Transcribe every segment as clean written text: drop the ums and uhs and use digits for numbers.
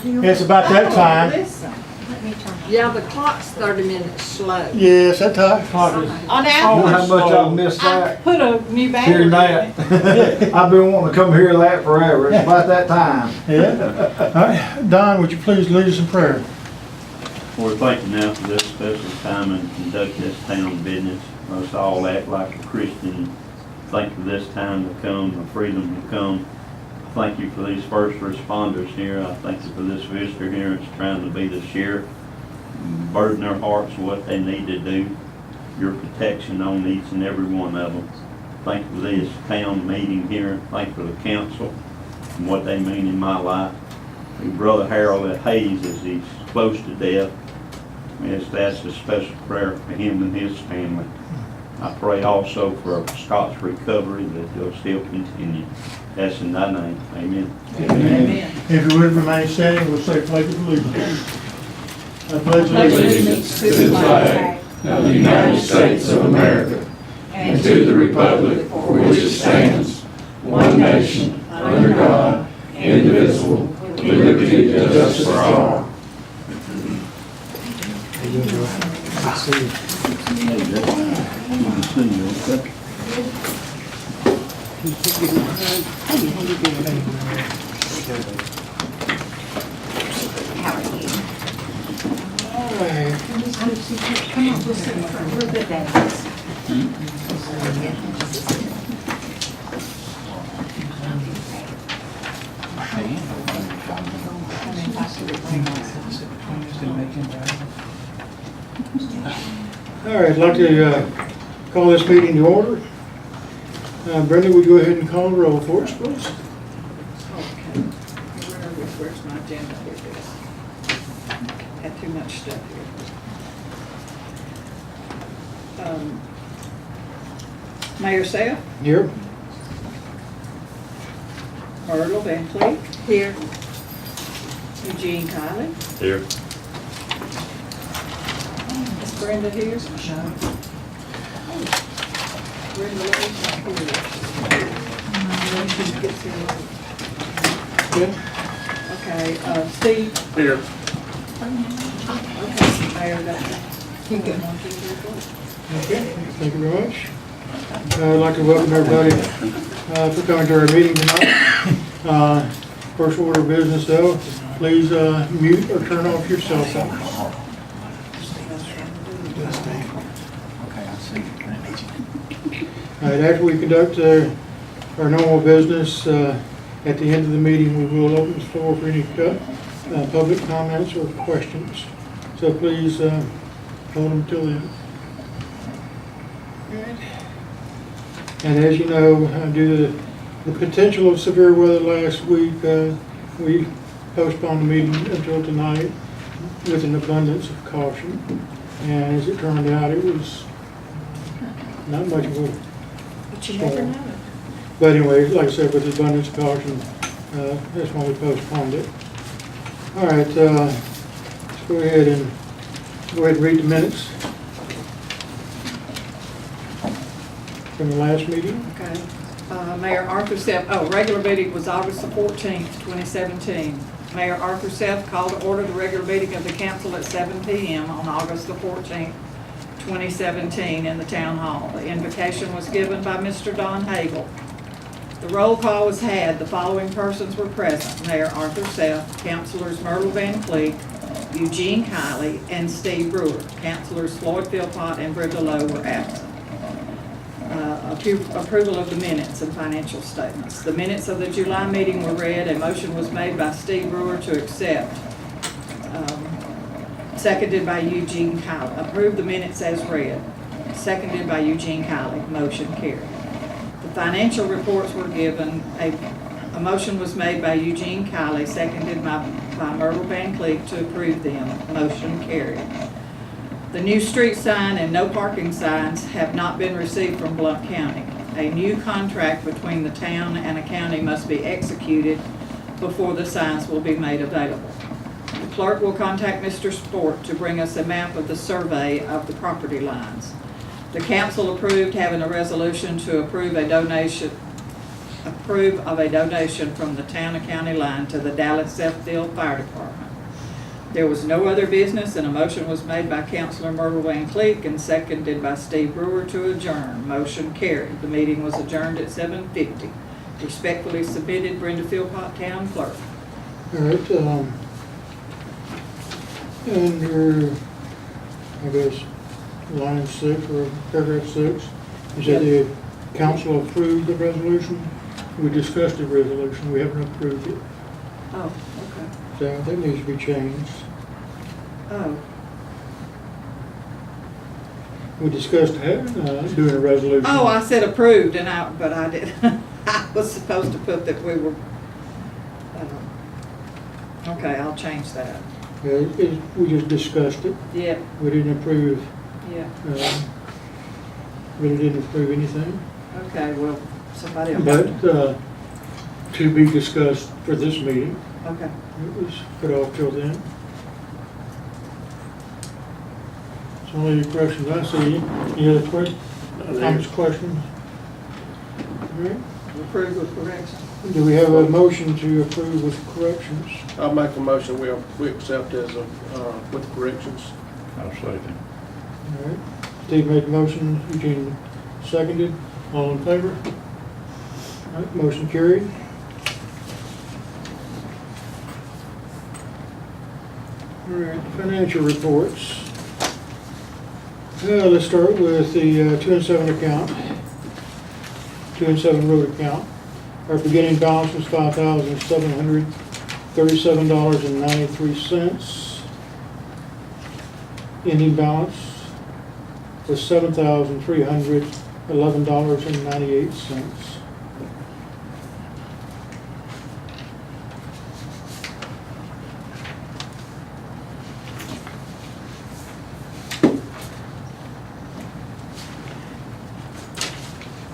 It's about that time. Listen, Let me turn. yeah, the clock's 30 minutes slow. Yes, that time clock is. On Know average, how much I've missed I that? put a new battery Hearing in that. it. I've been wanting to come hear that forever. It's about that time. Yeah. All right, Don, would you please lead us in prayer? Lord, thank you now for this special time and conduct this town business. Let us all act like a Christian. Thank you for this time to come, the freedom to come. Thank you for these first responders here. I thank you for this visitor here that's trying to be the sheriff. Burden their hearts with what they need to do. Your protection on each and every one of them. Thank you for this town meeting here. Thank you for the council and what they mean in my life. Your brother Harold at Hayes, as he's close to death, that's a special prayer for him and his family. I pray also for Scott's recovery, that he'll still continue. That's in thy name. Amen. Amen. If you would remain standing, we'll say pledge of allegiance. I pledge Allegiance to the flag of the United States of America and to the republic for which it stands, one nation, under God, indivisible, with liberty and justice for all. How are you? All right. Come on, we'll sit in front. We're good days. All right, I'd like to call this meeting to order. Brenda, would you go ahead and call the roll for us, please? Okay. Where's my agenda? Here it is. Had too much stuff here. Mayor Sept, Here. Myrtle Van Cleek, Here. Eugene Kylie. Here. Is Brenda here? No. Brenda Lee's not here. She gets here late. Okay. Okay, Steve? Here. Okay, Mayor, that's it. Good. 1, 2, 3, 4. Okay, thank you very much. I'd like to welcome everybody for coming to our meeting tonight. First order of business though, please mute or turn off your cell phone. All right, after we conduct our normal business, at the end of the meeting, we will open the floor for any public comments or questions. So please hold them till then. And as you know, due to the potential of severe weather last week, we postponed the meeting until tonight with an abundance of caution. And as it turned out, it was not much of a But you never storm. know. But anyway, like I said, with abundance of caution, that's why we postponed it. All right, let's go ahead and read the minutes from the last meeting. Okay. Mayor Arthur Sept, regular meeting was August the 14th, 2017. Mayor Arthur Sept called to order the regular meeting of the council at 7 p.m. on August the 14th, 2017 in the town hall. The invocation was given by Mr. Don Hagel. The roll call was had. The following persons were present: Mayor Arthur Sept, Councilors Myrtle Van Cleek, Eugene Kiley, and Steve Brewer. Councilors Floyd Philpott and Brenda Lowe were absent. Approval of the minutes and financial statements. The minutes of the July meeting were read. A motion was made by Steve Brewer to accept, seconded by Eugene Kiley. Approve the minutes as read, seconded by Eugene Kiley. Motion carried. The financial reports were given. A motion was made by Eugene Kiley, seconded by Myrtle Van Cleek to approve them. Motion carried. The new street sign and no parking signs have not been received from Blount County. A new contract between the town and a county must be executed before the signs will be made available. The clerk will contact Mr. Sport to bring us a map of the survey of the property lines. The council approved having a resolution to approve a donation approve of a donation from the town and county line to the Dallas Sept Fire Department. There was no other business, and a motion was made by Councilor Myrtle Van Cleek and seconded by Steve Brewer to adjourn. Motion carried. The meeting was adjourned at 7:50. Respectfully submitted, Brenda Philpott, Town Clerk. All right, under, I guess, line 6 or paragraph 6, you said the council approved the resolution. We discussed the resolution, we haven't approved it. Oh, okay. So that needs to be changed. Oh, We discussed doing a resolution. oh, I said approved, but I did, I was supposed to put that we were, okay, I'll change that. We just discussed it. Yep, We didn't approve, yep, really didn't approve anything. okay, well, somebody else. But to be discussed for this meeting, Okay. it was put off till then. It's only the corrections I see. Any other comments, questions? All right. Approve with correction. Do we have a motion to approve with corrections? I'll make a motion, we accept as with corrections. I'll second. All right. Steve made the motion, Eugene seconded. All in favor? All right, motion carried. All right, financial reports. Let's start with the 2 and 7 account. 2 and 7 road account. Our beginning balance was $5,737.93. Ending balance was $7,311.98.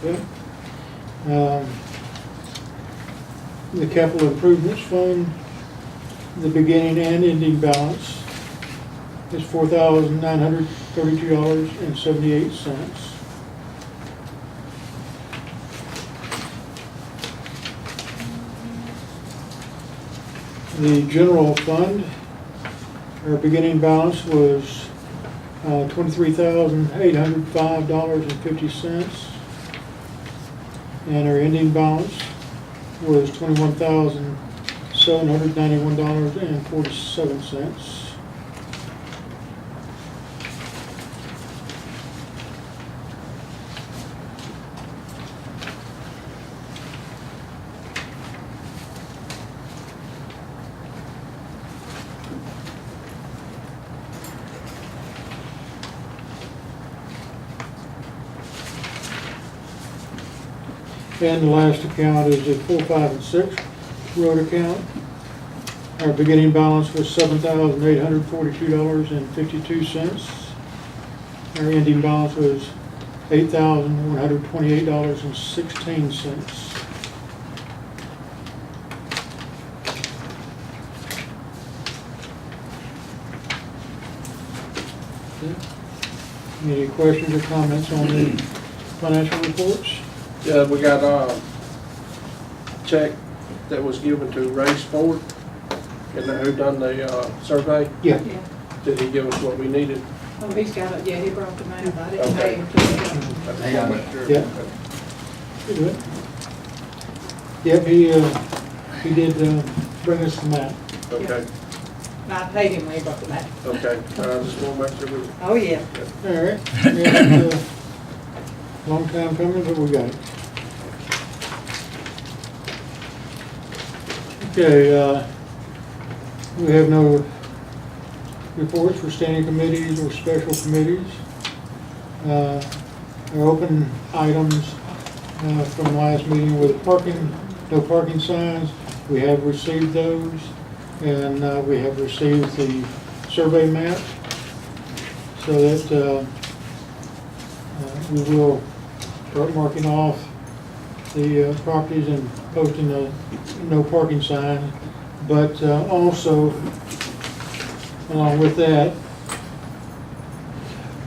Okay. The capital improvements fund, the beginning and ending balance is $4,932.78. The general fund, our beginning balance was $23,805.50. And our ending balance was $21,791.47. And the last account is the 4, 5, and 6 road account. Our beginning balance was $7,842.52. Our ending balance was $8,128.16. Any questions or comments on the financial reports? Yeah, we got a check that was given to Ray Ford, and who done the survey. Yeah. Yeah. Did he give us what we needed? Oh, he's got it, yeah, he brought them out, I didn't pay him to look at them. Yeah. Good. Yep, he did bring us the map. Okay, I paid him when he brought them out. okay, I just want to make sure we. Oh, yeah. All right. And, long time coming, but we got it. Okay, we have no reports for standing committees or special committees. Our open items from last meeting were the no parking signs. We have received those, and we have received the survey map, so that we will start marking off the properties and posting the no parking sign. But also, along with that,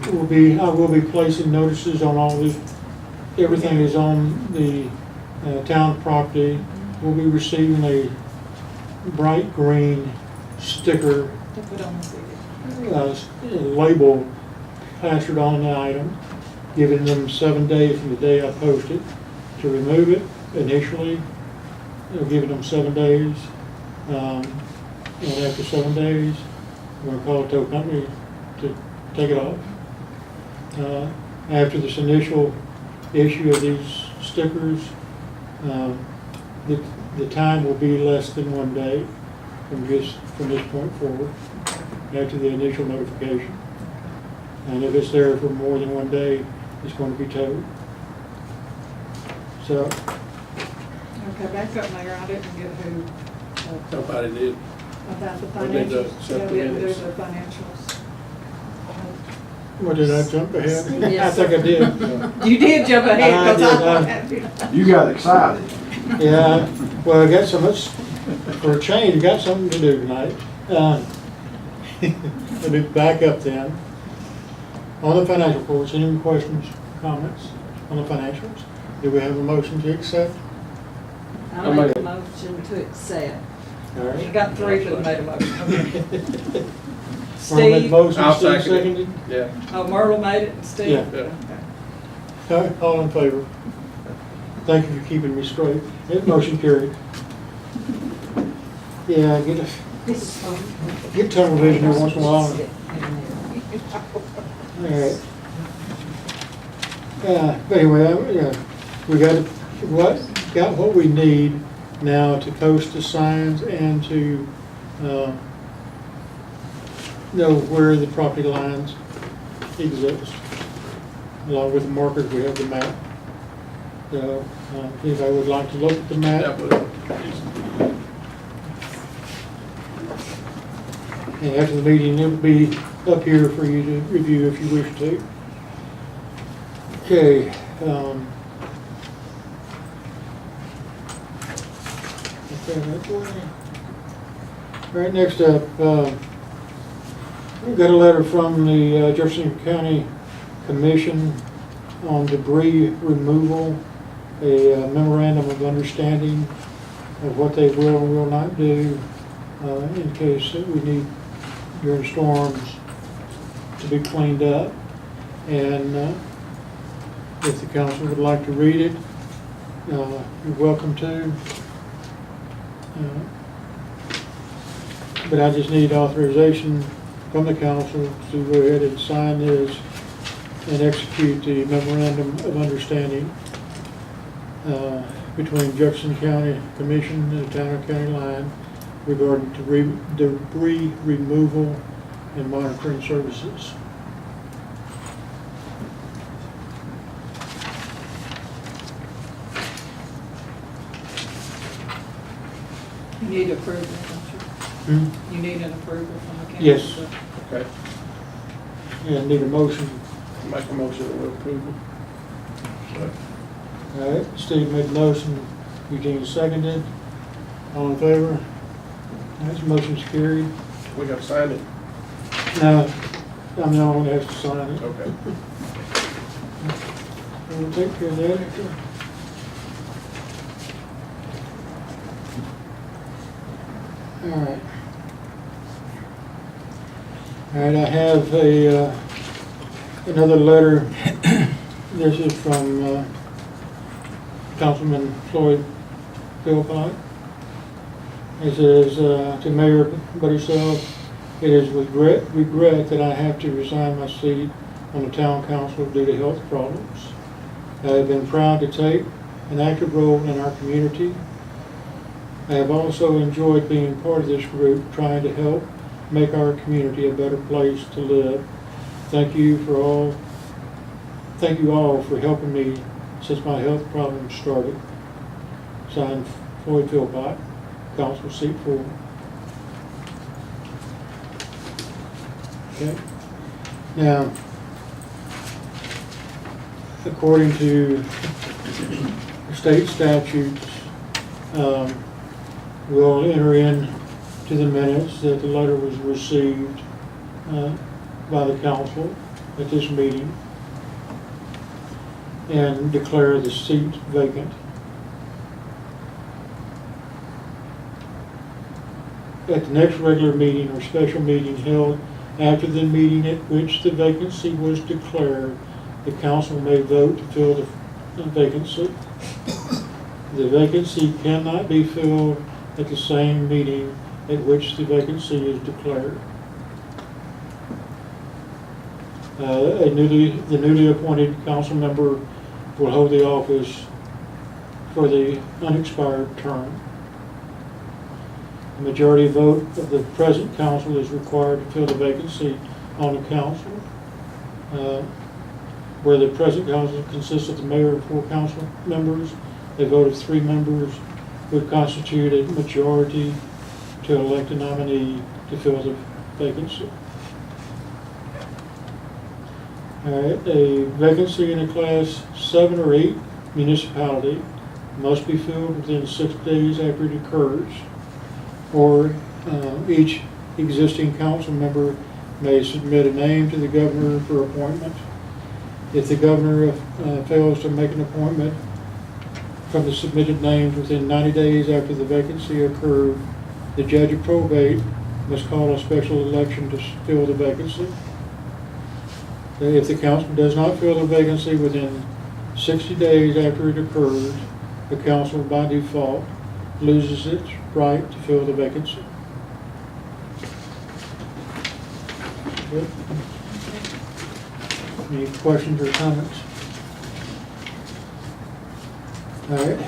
I will be placing notices on all the, everything is on the town property will be receiving a bright green sticker To put on the CD. label plastered on the item, giving them 7 days from the day I post it to remove it initially, giving them 7 days. And after 7 days, we're gonna call the tow company to take it off. After this initial issue of these stickers, the time will be less than 1 day from this point forward, after the initial notification. And if it's there for more than 1 day, it's going to be towed. So, Okay, back up, Mayor, I didn't get who, Nobody did. about the We did the financials. Yeah, we didn't do minutes. the financials. what, did I jump ahead? I Yes, think I did. You did jump ahead, I because did, I. You got excited. Yeah, well, I got so much, for a change, got something to do tonight. Let me back up then. On the financial reports, any questions, comments on the financials? Do we have a motion to accept? I make a motion to accept. All You right. got three that made a motion. Okay. Ronald made a Steve, motion, I'll Steve second it. seconded. Yeah. oh, Myrtle made it, and Steve? Yeah. Yeah. Okay. All in favor? Thank you for keeping me straight. That motion carried. Yeah, get tunnel vision every once in a while. All right. But anyway, yeah, we got what we need now to post the signs and to know where the property lines exist. Along with the markers, we have the map. So, if anybody would like to look at the map, That was- and after the meeting, it'll be up here for you to review if you wish to. Okay. Okay, that's all. All right, next up, we got a letter from the Jefferson County Commission on debris removal, a memorandum of understanding of what they will and will not do in case that we need during storms to be cleaned up. And if the council would like to read it, you're welcome to. But I just need authorization from the council to go ahead and sign this and execute the memorandum of understanding between Jefferson County Commission and the Town of County line regarding debris removal and monitoring services. You need approval, don't you? You need an approval from the council? Yes. Okay. And need a motion. Make a motion to approve. All right, Steve made the motion, Eugene seconded. All in favor? That's motion's carried. We got to sign it. No, I'm the only one that has to sign it. Okay. We'll take care of that. All right. All right, I have another letter. This is from Councilman Floyd Philpott. It says, to Mayor Buddy, it is with regret that I have to resign my seat on the town council due to health problems. I have been proud to take an active role in our community. I have also enjoyed being part of this group, trying to help make our community a better place to live. Thank you all for helping me since my health problems started. Signed, Floyd Philpott, Council seat 4. Okay. Now, according to state statutes, we'll enter in to the minutes that the letter was received by the council at this meeting and declare the seat vacant. at the next regular meeting or special meeting held after the meeting at which the vacancy was declared, the council may vote to fill the vacancy. The vacancy cannot be filled at the same meeting at which the vacancy is declared. The newly appointed council member will hold the office for the unexpired term. The majority vote of the present council is required to fill the vacancy on the council. Where the present council consists of the mayor and 4 council members, a vote of 3 members would constitute a majority to elect a nominee to fill the vacancy. All right, a vacancy in a class 7 or 8 municipality must be filled within 6 days after it occurs, or each existing council member may submit a name to the governor for appointment. If the governor fails to make an appointment from the submitted names within 90 days after the vacancy occurred, the judge of probate must call a special election to fill the vacancy. If the council does not fill the vacancy within 60 days after it occurs, the council by default loses its right to fill the vacancy. Good. Any questions or comments? All right.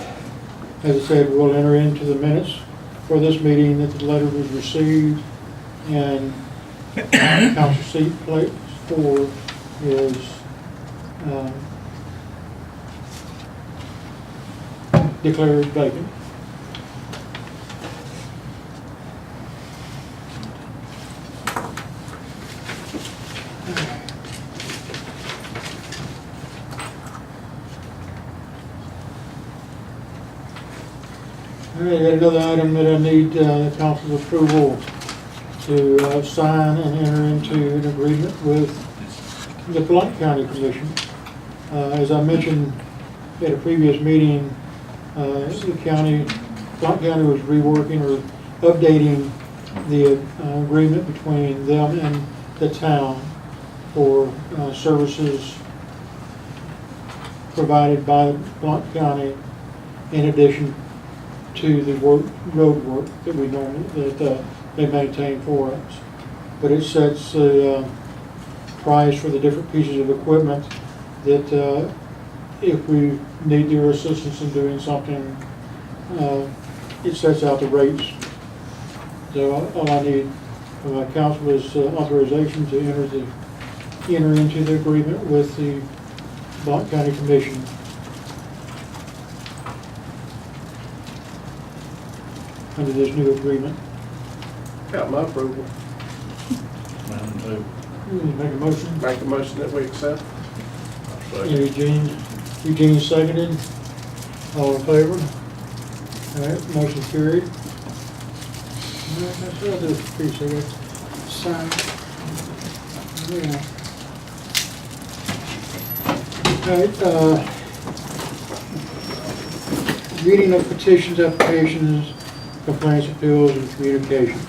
As I said, we'll enter into the minutes for this meeting that the letter was received, and council seat place 4 is declared vacant. All right, I got another item that I need council's approval to sign and enter into an agreement with the Blount County Commission. As I mentioned at a previous meeting, Blount County was reworking or updating the agreement between them and the town for services provided by Blount County in addition to the road work that we normally, that they maintain for us. But it sets the price for the different pieces of equipment that if we need their assistance in doing something, it sets out the rates. So all I need from my council is authorization to enter into the agreement with the Blount County Commission. Under this new agreement. Got my approval. Make a motion. Make a motion that we accept. Eugene seconded. All in favor? All right, motion carried. All right, that's the other piece I got to sign. Yeah. All right, reading of petitions, applications, complaints, appeals, and communications.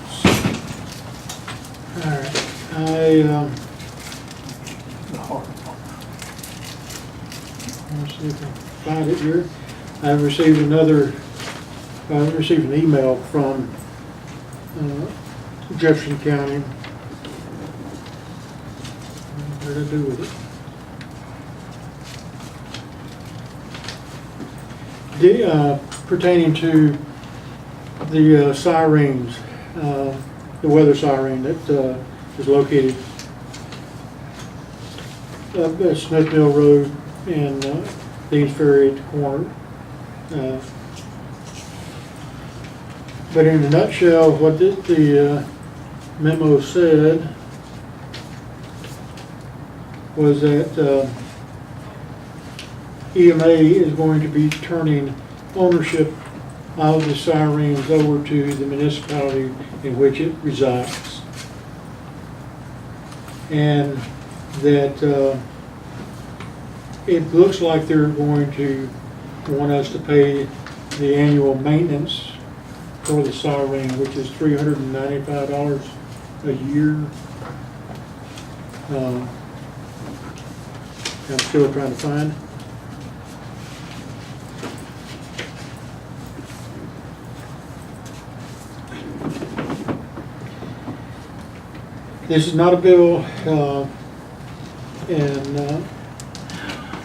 All right, let's see if I can find it here. I received an email from Jefferson County. What did I do with it? Pertaining to the sirens, the weather siren that is located up at Smith Mill Road and Dean's Ferry at the corner. But in a nutshell, what the memo said was that EMA is going to be turning ownership of the sirens over to the municipality in which it resides. And that it looks like they're going to want us to pay the annual maintenance for the siren, which is $395 a year. I'm still trying to find. This is not a bill, and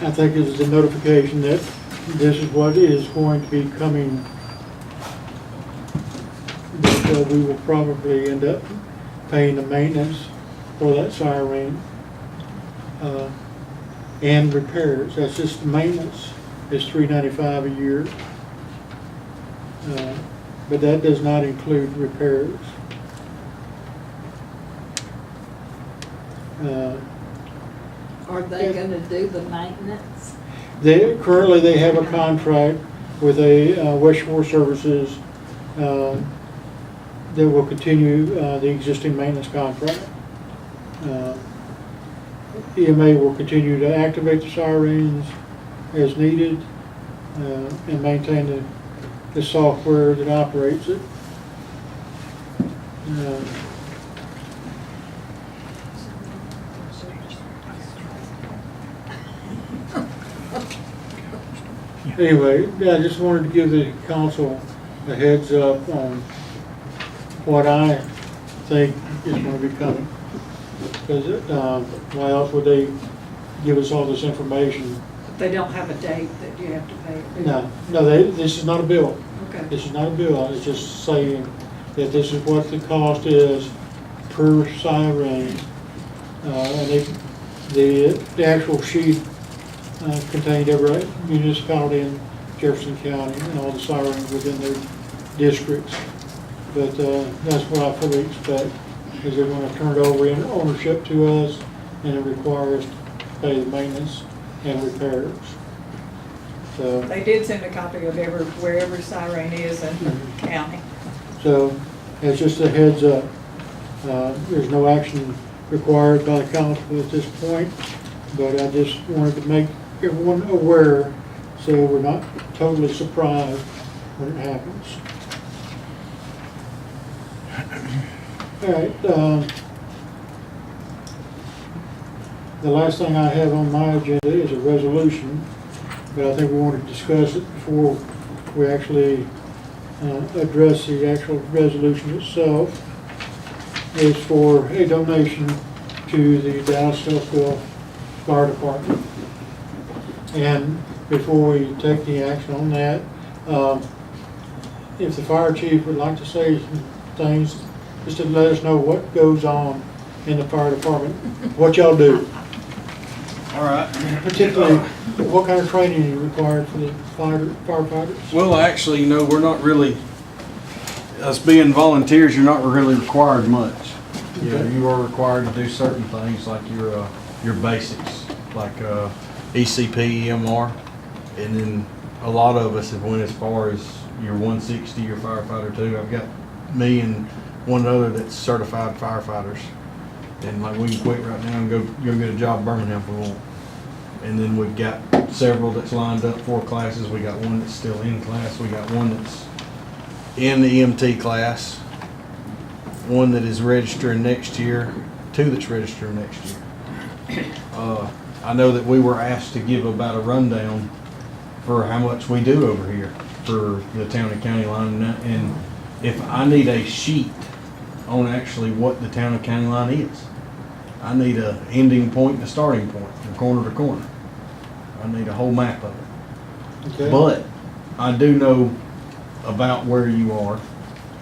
I think it is a notification that this is what is going to be coming. But we will probably end up paying the maintenance for that siren and repairs. That's just the maintenance is $395 a year, but that does not include repairs. Are they gonna do the maintenance? Currently, they have a contract with a West Shore Services that will continue the existing maintenance contract. EMA will continue to activate the sirens as needed and maintain the software that operates it. Anyway, I just wanted to give the council a heads up on what I think is going to be coming. Because why else would they give us all this information? They don't have a date that you have to pay. No, this is not a bill. Okay. This is not a bill. It's just saying that this is what the cost is per siren. And the actual sheet contained every municipality in Jefferson County and all the sirens within their districts. But that's what I fully expect, is they're going to turn it over in ownership to us, and it requires to pay the maintenance and repairs. So, They did send a copy of where every siren is in the county. so it's just a heads up. There's no action required by the council at this point, but I just wanted to make everyone aware so we're not totally surprised when it happens. All right. The last thing I have on my agenda is a resolution, but I think we want to discuss it before we actually address the actual resolution itself. It's for a donation to the Dallas-Hillsville Fire Department. And before we take the action on that, if the fire chief would like to say some things, just to let us know what goes on in the fire department, what y'all do. All right. Particularly, what kind of training is required for the firefighters? Well, actually, you know, we're not really, us being volunteers, you're not really required much. You know, Okay. you are required to do certain things like your basics, like ECP, EMR, and then a lot of us have went as far as your 160, your firefighter 2. I've got me and one other that's certified firefighters. And like we can quit right now and go get a job in Birmingham if we want. And then we've got several that's lined up for classes. We got one that's still in class. We got one that's in the EMT class. One that is registering next year. 2 that's registering next year. I know that we were asked to give about a rundown for how much we do over here for the town and county line. And if I need a sheet on actually what the town and county line is. I need a ending point and a starting point from corner to corner. I need a whole map of it. Okay. But I do know about where you are,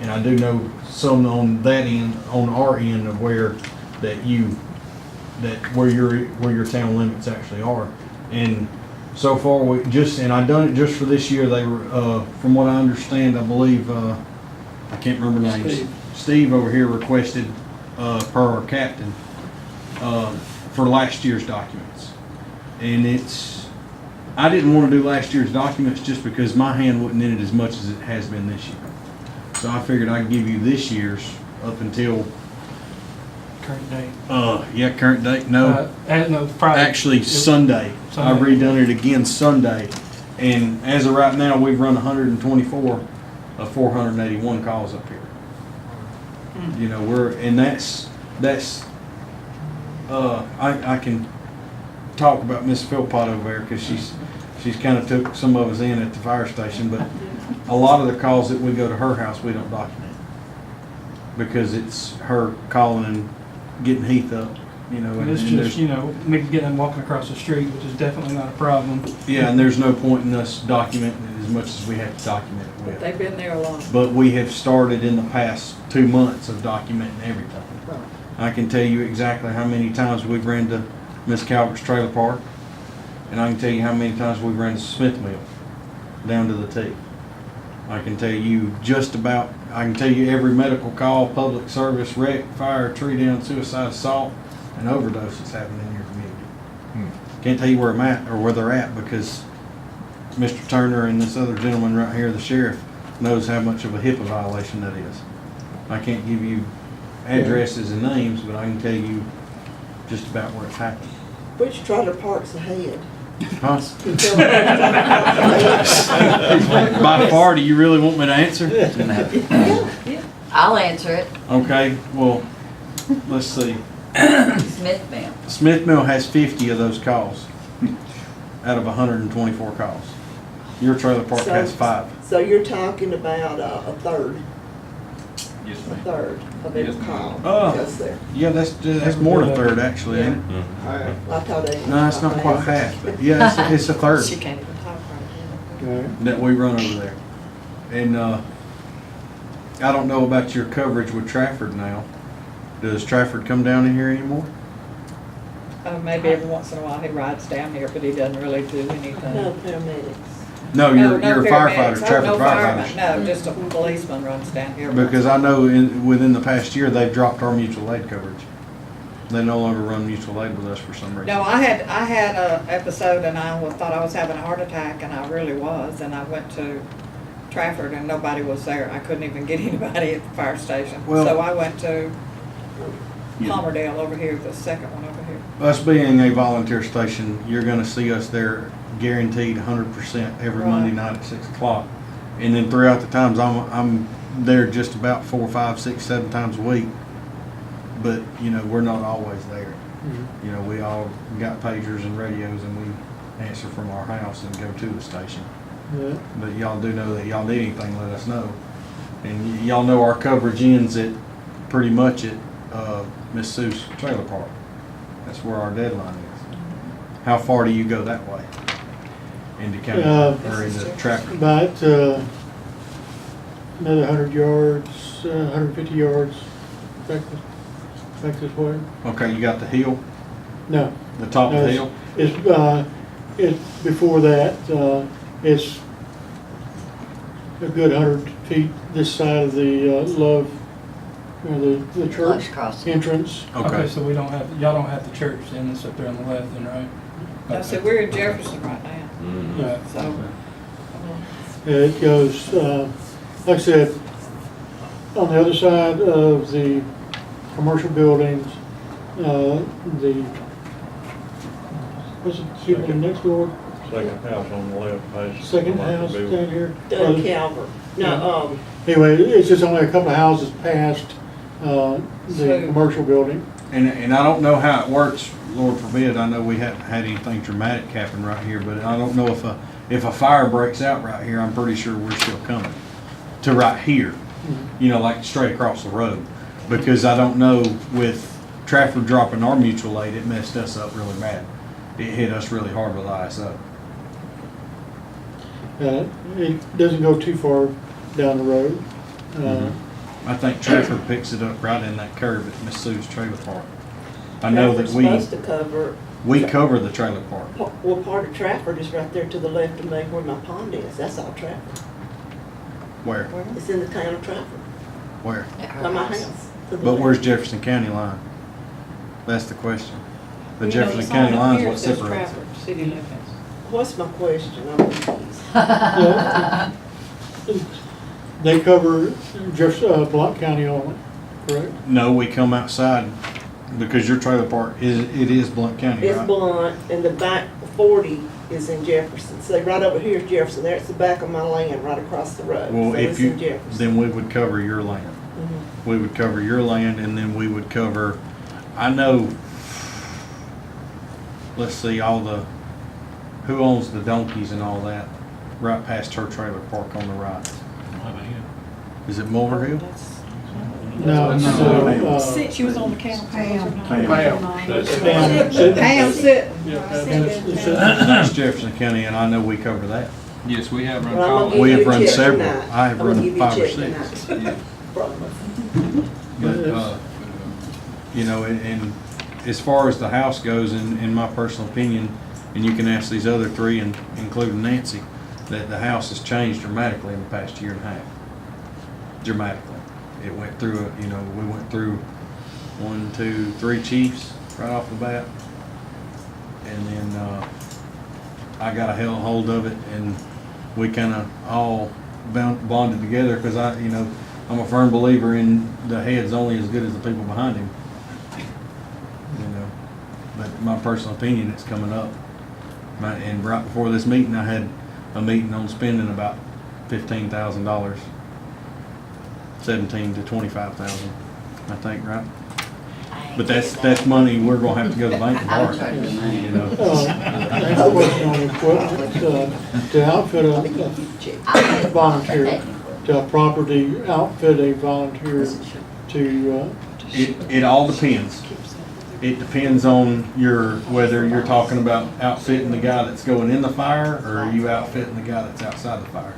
and I do know some on that end, on our end of where your town limits actually are. And so far and I done it just for this year. They were from what I understand, I believe I can't remember names. Steve over here requested per our captain for last year's documents. And I didn't want to do last year's documents just because my hand wasn't in it as much as it has been this year. So I figured I'd give you this year's up until, Current date. Current date, no. No, Friday. Actually, Sunday. Sunday. I've redone it again Sunday. And as of right now, we've run 124 of 481 calls up here. Hmm. You know, I can talk about Miss Philpott over there, because she's kind of took some of us in at the fire station, but a lot of the calls that we go to her house, we don't document. Because it's her calling and getting Heath up, you know. And it's and just, there's- you know, maybe getting them walking across the street, which is definitely not a problem. Yeah, and there's no point in us documenting it as much as we have to document it with. They've been there a long. But we have started in the past 2 months of documenting everything. I can tell you exactly how many times we've ran to Miss Calvert's trailer park, and I can tell you how many times we've ran to Smith Mill, down to the T. I can tell you I can tell you every medical call, public service, wreck, fire, tree down, suicide, assault, and overdose that's happening in your community. Can't tell you where I'm at or where they're at, because Mr. Turner and this other gentleman right here, the sheriff, knows how much of a HIPAA violation that is. I can't give you addresses and names, but I can tell you just about where it's happened. Which trailer park's ahead? Huh? You tell me. By far, do you really want me to answer? I'll answer it. Okay, well, let's see. Smith Mill. Smith Mill has 50 of those calls out of 124 calls. Your trailer park has 5. So you're talking about a third, Yes, a ma'am. third of every Yes, call. Oh. Yes, there. Yeah, that's more than a third, actually, ain't it? I thought it. No, it's not quite half, but yeah, it's a third She can't even talk right Right. that we run over there. And I don't know about your coverage with Trafford now. Does Trafford come down in here anymore? now. Maybe every once in a while he rides down here, but he doesn't really do anything. No paramedics. No, No, you're no a paramedics. firefighter, Oh, Trafford no firefighters. fireman. No, just a policeman runs down here. Because I know within the past year, they've dropped our mutual aid coverage. They no longer run mutual aid with us for some reason. No, I had a episode and I thought I was having a heart attack, and I really was, and I went to Trafford and nobody was there. I couldn't even get anybody at the fire station. Well- So I went to Yeah. Palmerdale over here, the second one over here. Us being a volunteer station, you're gonna see us there guaranteed 100% every Right. Monday night at 6 o'clock. And then throughout the times, I'm there just about 4, 5, 6, 7 times a week. But, you know, we're not always there. Mhm. You know, we all got pagers and radios, and we answer from our house and go to the station. Yeah. But y'all do know that y'all need anything, let us know. And y'all know our coverage ends at pretty much at Miss Sue's trailer park. That's where our deadline is. How far do you go that way? Into county or into Trafford? About another 100 yards, 150 yards back this way. Okay, you got the hill, No, the top of No, the hill? it's before that, it's a good 100 feet this side of the Love, the church entrance. Okay. So we don't have, y'all don't have the church then, it's up there on the left then, right? No, so we're in Jefferson right now, Yeah. so. It goes, like I said, on the other side of the commercial buildings, what's it, see the next door? Second house on the left, past. Second house down here? Doug Calvert. No, Anyway, it's just only a couple of houses past the So- commercial building. And I don't know how it works, Lord forbid, I know we haven't had anything dramatic happen right here, but I don't know if a fire breaks out right here, I'm pretty sure we're still coming to right here, you know, like straight across the road. Because I don't know, with Trafford dropping our mutual aid, it messed us up really bad. It hit us really hard with ISO. It doesn't go too far down the road. I think Trafford picks it up right in that curve at Miss Sue's trailer park. I know that Trafford's supposed to cover, we cover the trailer park. well, part of Trafford is right there to the left of me where my pond is. That's all Trafford. Where? It's in the town of Trafford, Where? by my house. to the But left. where's Jefferson County line? That's the question. The You know, Jefferson sign County up line is here what says separates it. Trafford, city limits. What's my question? I'm confused. They cover just Blount County only, correct? No, we come outside because your trailer park is Blount County, It's right? Blunt, and the back 40 is in Jefferson. So right over here is Jefferson, there's the back of my land, right across the road. Well, So if it's you, in Jefferson. then we would cover your land. Mhm. We would cover your land, and then we would cover, I know, let's see, who owns the donkeys and all that, right past her trailer park on the right. Is it Mulver Hill? No, so, She was on the council. That's- Pam Sitton. That's Jefferson County, and I know we cover that. Yes, we have run Well, I'm gonna calls. give We you have a run check several. tonight. I have I'm gonna run give you a 5 or check 6. tonight. Promise. But, you know, and as far as the house goes, in my personal opinion, and you can ask these other three, and including Nancy, that the house has changed dramatically in the past year and a half. Dramatically. It went through, we went through 1, 2, 3 chiefs right off the bat. And then, I got a hold of it, and we kind of all bonded together, because I'm a firm believer in the head's only as good as the people behind him. But my personal opinion, it's coming up. And right before this meeting, I had a meeting on spending about $15,000, 17 to 25,000, I think, right? But that's money we're gonna have to go to the bank and borrow. I have a question on equipment, to outfit a volunteer, to a property, outfit a volunteer to, It all depends. It depends on whether you're talking about outfitting the guy that's going in the fire, or are you outfitting the guy that's outside the fire.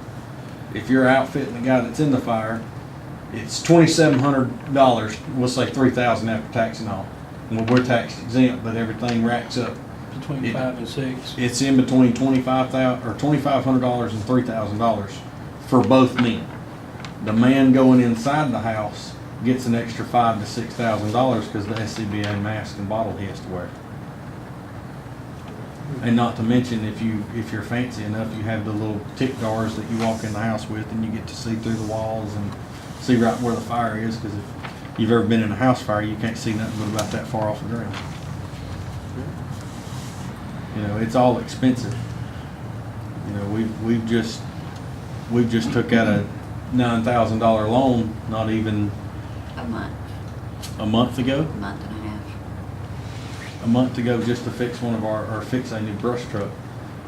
If you're outfitting the guy that's in the fire, it's $2,700, we'll say $3,000 after tax and all. Well, we're tax exempt, but everything racks up. Between 5 and 6. It's in between $2,500 and $3,000 for both men. The man going inside the house gets an extra $5,000 to $6,000 because the SCBA mask and bottle he has to wear. And not to mention, if you're fancy enough, you have the little tick guards that you walk in the house with, and you get to see through the walls and see right where the fire is. Because if you've ever been in a house fire, you can't see nothing but about that far off the ground. It's all expensive. We've just took out a $9,000 loan, not even A month, a month ago. a month and a half. A month ago, just to fix or fix a new brush truck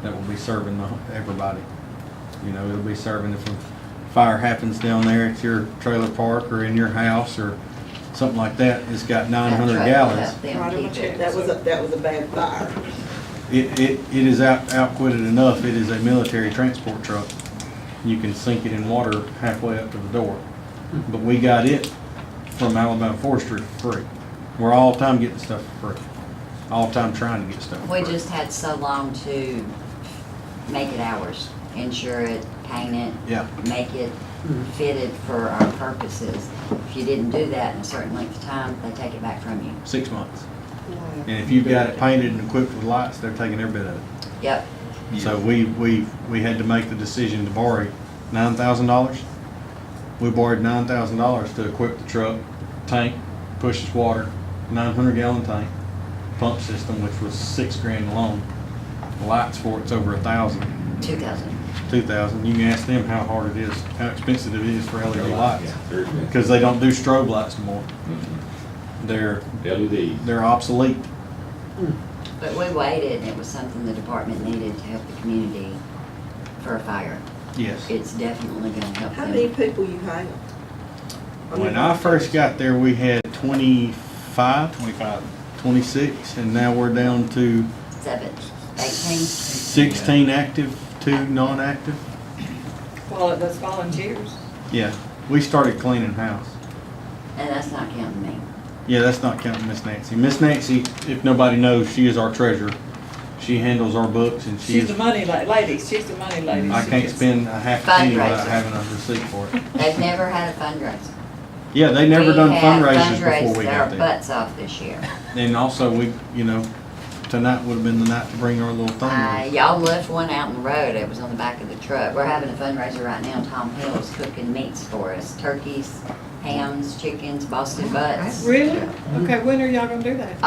that will be serving everybody. It'll be serving if a fire happens down there at your trailer park or in your house or something like that. It's got 900 That truck will gallons. help them Right on my keep check. it. That was a bad fire. It is outquitted enough. It is a military transport truck. You can sink it in water halfway up to the door. But we got it from Alabama Forestry for free. We're all the time getting stuff for free. All the time trying to get stuff for We free. just had so long to make it ours, insure it, paint it, Yeah. make it fitted for our purposes. If you didn't do that in a certain length of time, they take it back from you. 6 months. And if you've got it painted and equipped with lights, they're taking every bit of it. Yep, So we had to make the decision to borrow $9,000. We borrowed $9,000 to equip the truck, tank, pushes water, 900-gallon tank, pump system, which was $6,000 alone. Lights for it's over 1,000, 2,000. 2,000. You can ask them how hard it is, how expensive it is for LED lights, because they don't do strobe lights anymore. LED. They're obsolete. But we waited, and it was something the department needed to help the community for a fire. Yes. It's definitely gonna help How many them. people you have? When I first got there, we had 25, 26, and now we're down to 18. 16 active, 2 non-active. Well, that's volunteers. Yeah, we started cleaning house. And that's not counting me. Yeah, that's not counting Miss Nancy. Miss Nancy, if nobody knows, she is our treasurer. She handles our books, and She's the money lady. She's the money lady. I She can't gets- spend a half a penny without Fundraiser. having a receipt for it. They've never had a fundraiser. Yeah, they never done fundraisers We before had we fundraised got our there. butts off this year. And also, tonight would have been the night to bring our little thing. Y'all left one out in the road. It was on the back of the truck. We're having a fundraiser right now. Tom Hill is cooking meats for us, turkeys, hams, chickens, Boston butts. Really? Okay, when are y'all gonna do that?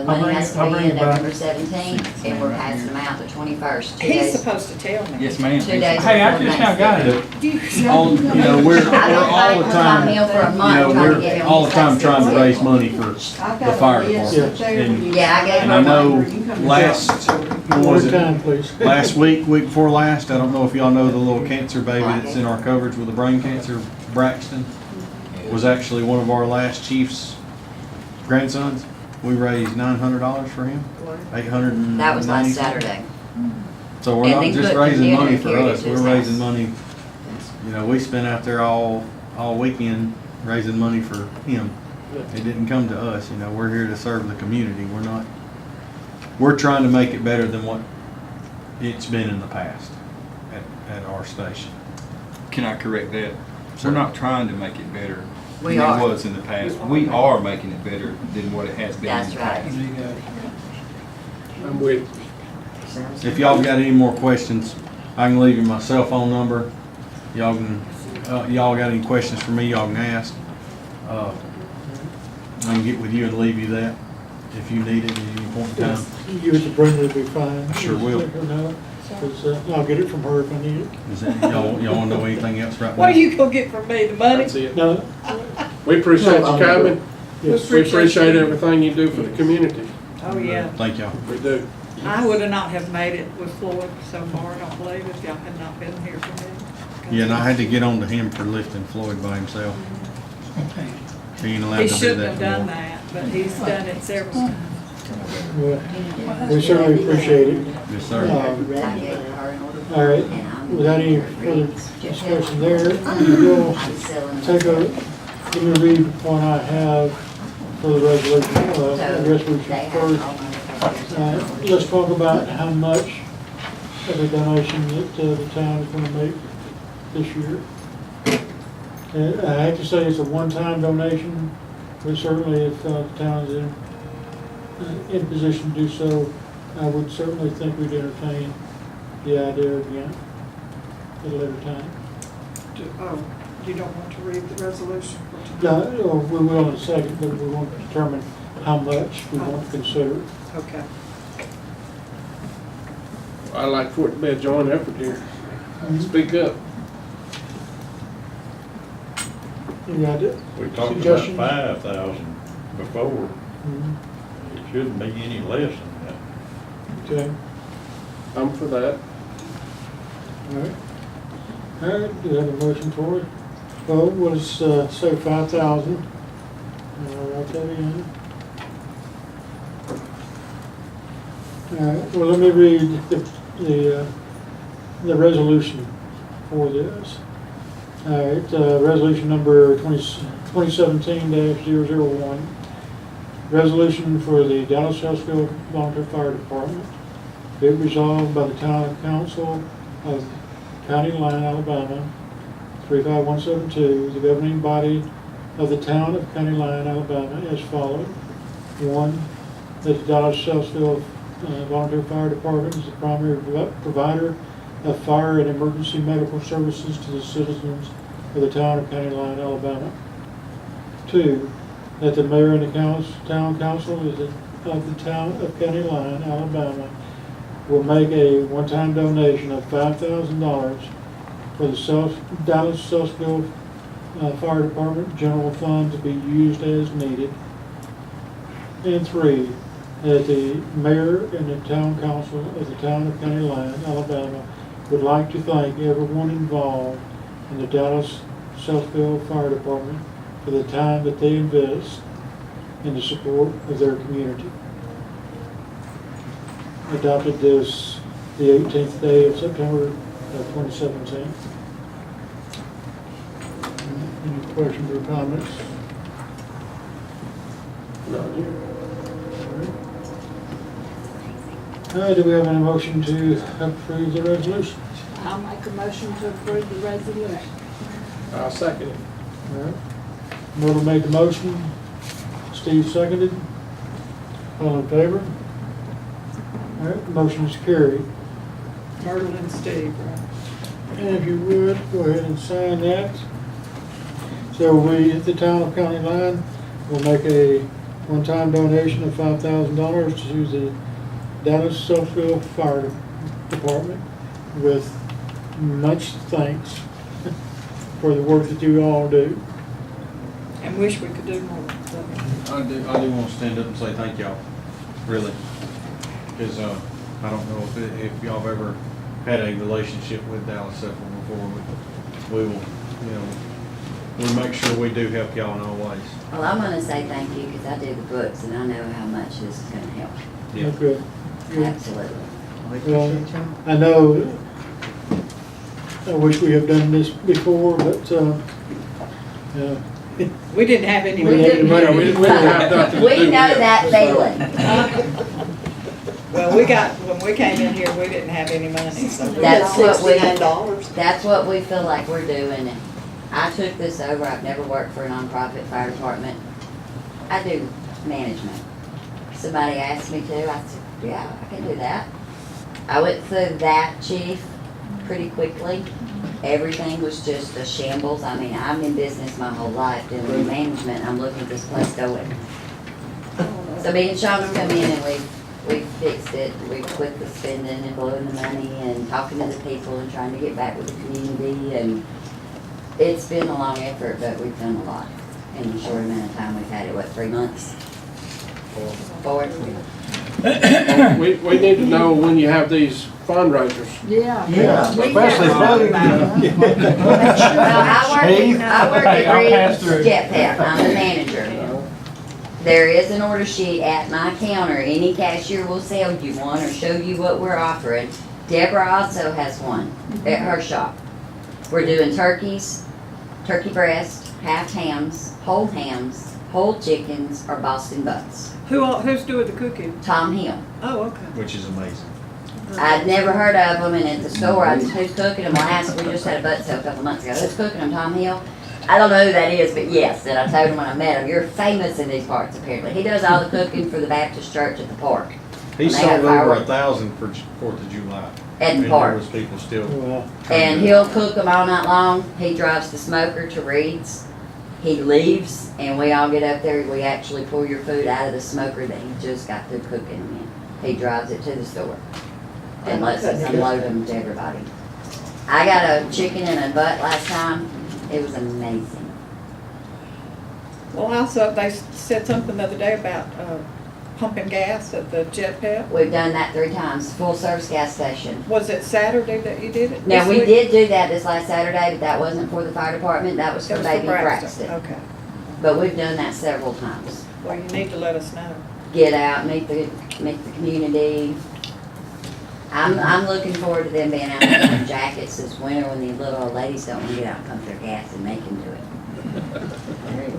Money has to I'll be bring in it back. November 17th, and we're passing them out the 21st. 2 He's days. supposed to tell me. Yes, ma'am. 2 days. Hey, I before just now got it. Thanksgiving. All, you know, we're all the My time, meal for a you month, know, trying to get him we're all the time his trying to raise Thanksgiving. money for the fire department. And Yeah, I gave And I know him last, what One was more it? time, please. Last week before last, I don't know if y'all know the little cancer baby that's in our coverage with the brain cancer, Braxton, was actually one of our last chief's grandsons. We raised $900 for him, 800 and That was last 90. Saturday. So we're And not then just cooked raising dinner money and for carried it us, to we're his raising house. money, you know, we spent out there all weekend raising money for him. It didn't come to us, you know, we're here to serve the community, we're trying to make it better than what it's been in the past at our station. Can I correct that? Sure. We're not trying to make it better We than are. it was in the past. We are making it better than what it has been in That's the right. past. I'm with If y'all got any more questions, I can leave you my cell phone number. Y'all got any questions for me, y'all can ask. I can get with you and leave you that if you need it at any point in time. You as a Brenda would be fine. I sure will. Let her know, 'cause, I'll get it from her if I need it. Is that, y'all wanna know anything else right now? What are you gonna get from me, the money? That's it. No, We appreciate you coming. yes, We appreciate everything you do for the community. Oh, yeah. Thank y'all. We do. I would have not have made it with Floyd so far, I don't believe, if y'all had not been here for me. Yeah, and I had to get on to him for lifting Floyd by himself. He ain't allowed He to do shouldn't that have done anymore. that, but he's done it several times. well, we certainly appreciate it. Yes, sir. Um, I gave her an order. All right, And I'm without any further discussion there, we'll I'm selling them. take a, give me a read what I have for the resolution, resolution They have first. all my information. Let's talk about how much of a donation that the town is gonna make this year. I hate to say it's a one-time donation, but certainly if the town is in position to do so, I would certainly think we'd entertain the idea again at a later time. Oh, you don't want to read the resolution for tonight? No, we will in a second, but we want to determine how much we want to consider. Okay. I like for it to be a joint effort here. Speak up. Any idea? We talked about Suggestions? 5,000 before. Mhm. It shouldn't be any less than that. Okay, I'm for that. all right. All right, do you have a motion for it? Well, we'll say 5,000. I'll write that in. All right, well, let me read the resolution for this. All right, resolution number 2017-001. Resolution for the Dallas-Hillsville Volunteer Fire Department. Be it resolved by the Town Council of County Line, Alabama, 35172, the governing body of the Town of County Line, Alabama, as follows. One, that the Dallas-Hillsville Volunteer Fire Department is the primary provider of fire and emergency medical services to the citizens of the Town of County Line, Alabama. Two, that the mayor and the town council of the Town of County Line, Alabama, will make a one-time donation of $5,000 for the Dallas-Hillsville Fire Department General Fund to be used as needed. And three, that the mayor and the town council of the Town of County Line, Alabama, would like to thank everyone involved in the Dallas-Hillsville Fire Department for the time that they invest in the support of their community. Adopted this the 18th day of September of 2017. Any questions or comments? Not here. All right, do we have any motion to approve the resolution? I'll make a motion to approve the resolution. I'll second it. All right. Myrtle made the motion. Steve seconded. All in favor? All right, motion is carried. Myrtle and Steve, right? And if you would, go ahead and sign that. So we, at the town of County Line, will make a one-time donation of $5,000 to the Dallas-Southfield Fire Department with much thanks for the work that you all do. And wish we could do more. I do want to stand up and say thank y'all, really. Because I don't know if y'all have ever had a relationship with Dallas Southfield before, but we will, we'll make sure we do help y'all in all ways. Well, I'm gonna say thank you because I do the books and I know how much this is gonna help. Yeah. Good. Good. Absolutely. Well, I know, I wish we had done this before, but, We didn't have any. We didn't have any money. We didn't have nothing to We do know with it. that feeling. Well, when we came in here, we didn't have any money, so. That's what we, $69. that's what we feel like we're doing. I took this over, I've never worked for a nonprofit fire department. I do management. Somebody asked me to, I said, yeah, I can do that. I went through that, chief, pretty quickly. Everything was just a shambles. I mean, I'm in business my whole life doing management. I'm looking at this place going. So me and Sean's come in and we fixed it. We quit the spending and blowing the money and talking to the people and trying to get back with the community. And it's been a long effort, but we've done a lot in a short amount of time. We've had it, what, 3 months? 4. We need to know when you have these fundraisers. Yeah. Yeah, especially voting. Well, I work Hey, I'll pass at through. Reed's Jetpack. I'm the manager. There is an order sheet at my counter. Any cashier will sell you one or show you what we're offering. Deborah also has one at her shop. We're doing turkeys, turkey breast, half hams, whole chickens, or Boston butts. Who's doing the cooking? Tom Hill. Oh, okay. Which is amazing. I'd never heard of them, and at the store, I just, who's cooking them? Last, we just had a butt sale a couple months ago. Who's cooking them? Tom Hill? I don't know who that is, but yes, and I told him when I met him, you're famous in these parts apparently. He does all the cooking for the Baptist church at the park. He They sold got over fireworks. 1,000 for 4th of July. At the And park. there was people still. well, And he'll cook them all night long. He drives the smoker to Reed's. He leaves, and we all get up there. We actually pull your food out of the smoker that he just got through cooking them in. He drives it to the store and lets us unload them to everybody. I got a chicken and a butt last time. It was amazing. Well, also, they said something the other day about pumping gas at the jet pad. We've done that 3 times. Full service gas station. Was it Saturday that you did it? Now, this we week? did do that this last Saturday, but that wasn't for the fire department. That was It for was baby Braxton. Braxton. Okay. But we've done that several times. Well, you need to let us know. Get out, meet the community. I'm looking forward to them being out in their jackets this winter when the little old ladies don't want to get out and pump their gas and make them do it.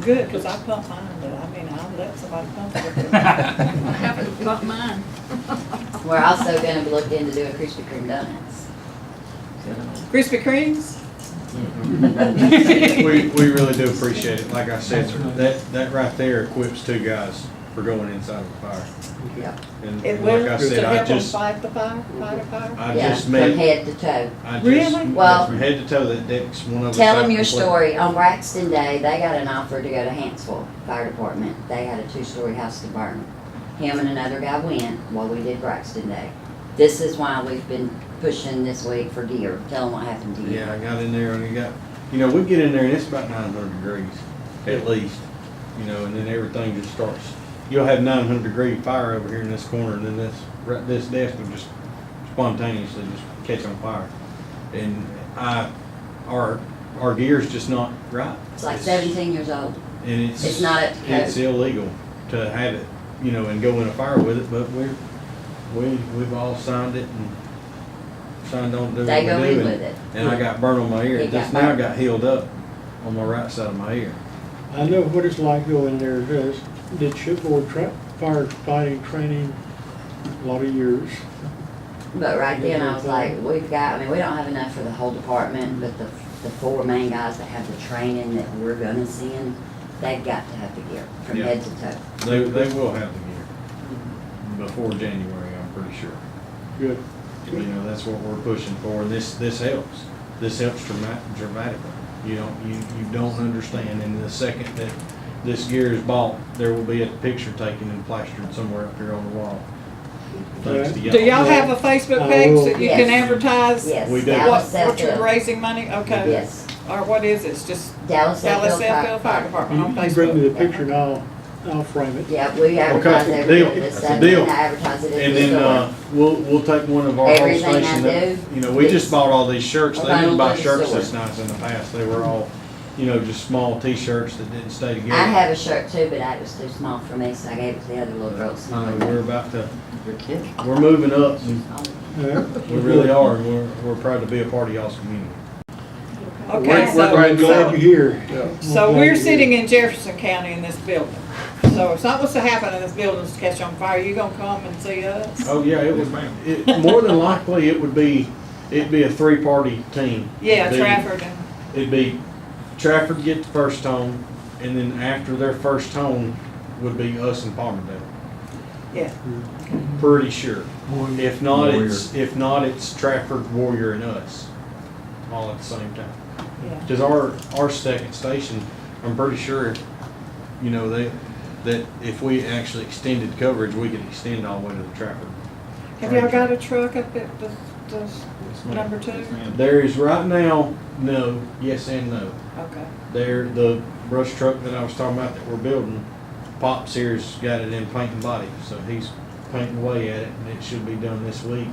Good, because I pump mine, but I mean, I'll let somebody pump it. I haven't got mine. We're also gonna look into doing Krispy Kreme donuts. Krispy Kremes? We really do appreciate it. Like I said, that right there equips 2 guys for going inside of a fire. Yep. And It like will, I to said, help them fight a fire? I Yeah, just from met, head to toe. Really? Well, from head to toe, that Deck's one of us. Tell them your completely- story. On Braxton Day, they got an offer to go to Hansville Fire Department. They had a 2-story house to burn. Him and another guy went while we did Braxton Day. This is why we've been pushing this week for deer. Tell them what happened to you. Yeah, I got in there and we get in there and it's about 900 degrees, at least, and then everything just starts. You'll have 900-degree fire over here in this corner, and then this desk will just spontaneously just catch on fire. And our gear's just not right. It's like 17 years old. And It's not up to code. It's illegal to have it, and go in a fire with it, but we've all signed it and signed on to do what They we go do. in and- with it. And I got burnt on my ear. It got This now burnt. got healed up on my right side of my ear. I know what it's like going there. Did shipboard firefighting training a lot of years. But right then, I was like, we don't have enough for the whole department, but the 4 main guys that have the training that we're gonna send, they've got to have the gear from Yeah. head to toe. They will have the gear before January, I'm pretty sure. Good. That's what we're pushing for, and this helps. This helps dramatically. You don't understand. And the second that this gear is bought, there will be a picture taken and plastered somewhere up here on the wall. Thanks to Do y'all have a Facebook page that you can Yes. advertise? Yes. We do. Dallas What you're Southfield. raising money? Okay. Yes. Or what is it? It's just Dallas Dallas Southfield Southfield Fire Department on You bring me Facebook. the picture and I'll frame it. Yeah, we advertise Okay, every deal. day. That's a Sunday, deal. and I advertise it in And the then, store. we'll take one of our whole Everything I station. do, You know, we just bought all these shirts. They We're didn't buy gonna go to the shirts store. this nice in the past. They were all, just small t-shirts that didn't stay together. I have a shirt too, but that was too small for me, so I gave it to the other little girls. We're about to, we're moving up. And we really are. And we're proud to be a part of y'all's community. Okay, We're glad you're here. so we're sitting in Jefferson County in this building. So if something was to happen in this building to catch on fire, you gonna come and see us? Oh, yeah, more than likely, it'd be a three-party team. Yeah, It'd be- Trafford and, It'd be Trafford get the first tone, and then after their first tone would be us and Palmerdale. yeah. Pretty sure. If not, it's Trafford, Warrior, and us, all at the same time. Yeah. Because our second station, I'm pretty sure, that if we actually extended coverage, we could extend all the way to the Trafford. Have y'all got a truck up at the number 2? There is right now, no, yes and no. Okay. The brush truck that I was talking about that we're building, Pops here's got it in paint and body, so he's painting away at it, and it should be done this week.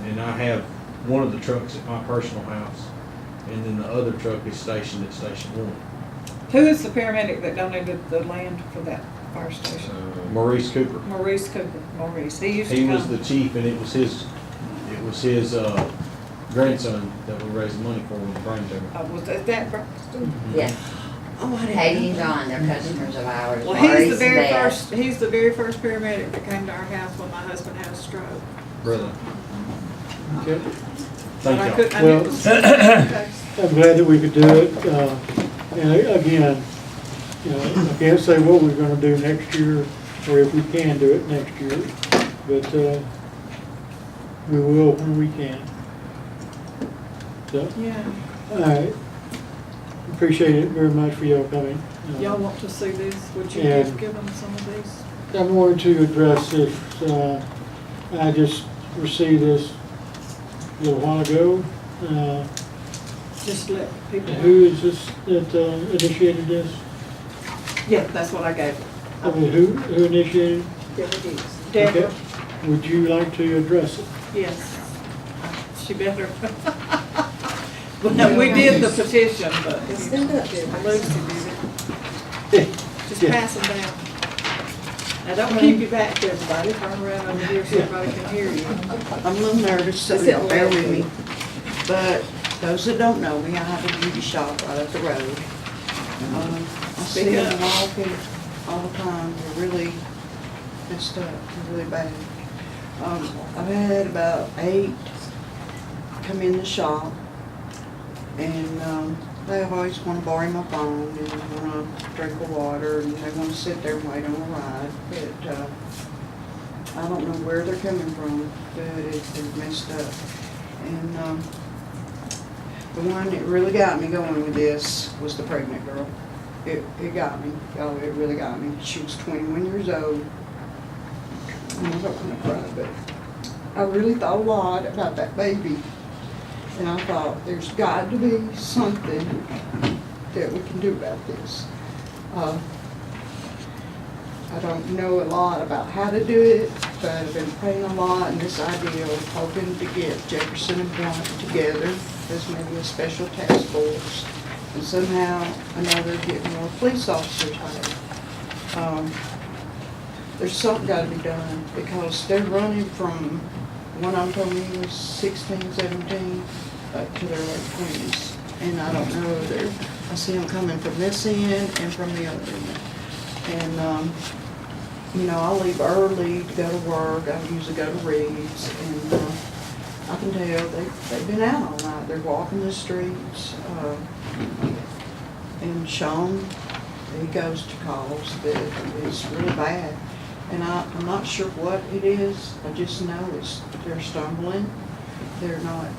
And I have one of the trucks at my personal house, and then the other truck is stationed at Station 1. Who is the paramedic that donated the land for that fire station? Maurice Cooper. Maurice Cooper. Maurice. He used to He come. was the chief, and it was his grandson that we raised the money for with the brain tumor. Was that Braxton? Yeah. Oh, I didn't. Katie and John, they're customers of ours. Well, he's Maurice the very and Beth. first. He's the very first paramedic that came to our house when my husband had a stroke. Brother. Okay. But I Thank couldn't. y'all. I knew it was- okay. I'm glad that we could do it. And again, I can't say what we're gonna do next year, or if we can do it next year, but, we will when we can. So, Yeah. all right. Appreciate it very much for y'all coming. Y'all want to see this? Would you Yeah. give them some of these? I'm going to address this, I just received this a little while ago. Just let people know. Who is this that initiated this? Yeah, that's what I gave. I mean, who initiated? Deborah. Okay. Would you like to address it? Yes. She better. Well, we did the petition, but Stand up, Deborah. Lucy did it. Just Yeah. pass them down. Now, don't keep your back to everybody. Turn around over here so everybody can hear you. I'm a little nervous, so y'all bear with me. But those that don't know me, I have a beauty shop right up the road. I see Speak them up. walking all the time. They're really messed up, they're really bad. I've had about 8 come in the shop, and they always want to borrow my phone and want to drink of water, and they want to sit there and wait on a ride. But I don't know where they're coming from, but they're messed up. And the one that really got me going with this was the pregnant girl. It got me, y'all, it really got me. She was 21 years old. I'm not gonna cry, but I really thought a lot about that baby. And I thought, there's got to be something that we can do about this. I don't know a lot about how to do it, but I've been praying a lot, and this idea of hoping to get Jefferson and Blunt together as maybe a special task force, and somehow or another get more police officers hired. There's something got to be done, because they're running from, one of them told me was 16, 17, up to their late 20s. And I don't know, I see them coming from this end and from the other end. And, I'll leave early to go to work. I usually go to Reed's, and I can tell they've been out all night. They're walking the streets. And Sean, he goes to calls that it's really bad. And I'm not sure what it is. I just know they're stumbling. They're not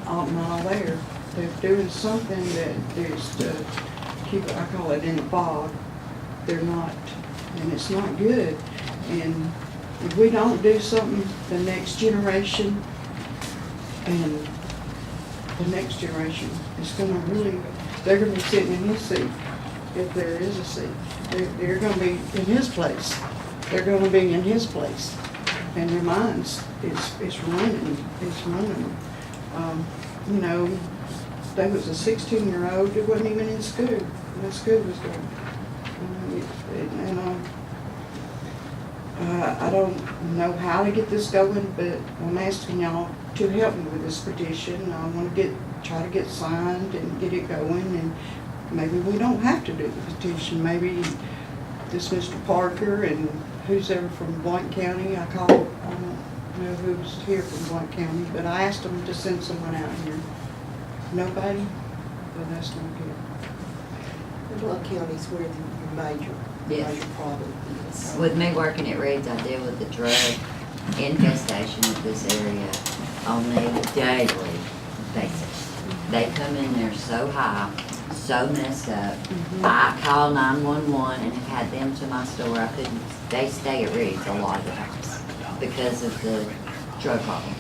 all there. they're doing something that is to keep, I call it in the fog. They're not, and it's not good. And if we don't do something, the next generation and the next generation is gonna really, they're gonna be sitting in his seat, if there is a seat. They're gonna be in his place. They're gonna be in his place. And their minds is running. You know, there was a 16-year-old that wasn't even in school when school was going. I don't know how to get this going, but I'm asking y'all to help me with this petition. I want to try to get signed and get it going, and maybe we don't have to do the petition. Maybe this Mr. Parker and who's ever from Blount County, I don't know who's here from Blount County, but I asked them to send someone out here. Nobody? Well, that's not good. Blount County's where the Yes. major problem is. With me working at Reed's, I deal with the drug infestation of this area on a daily basis. They come in there so high, so messed up. I call 911 and have had them to my store. They stay at Reed's a lot of the times because of the drug problem.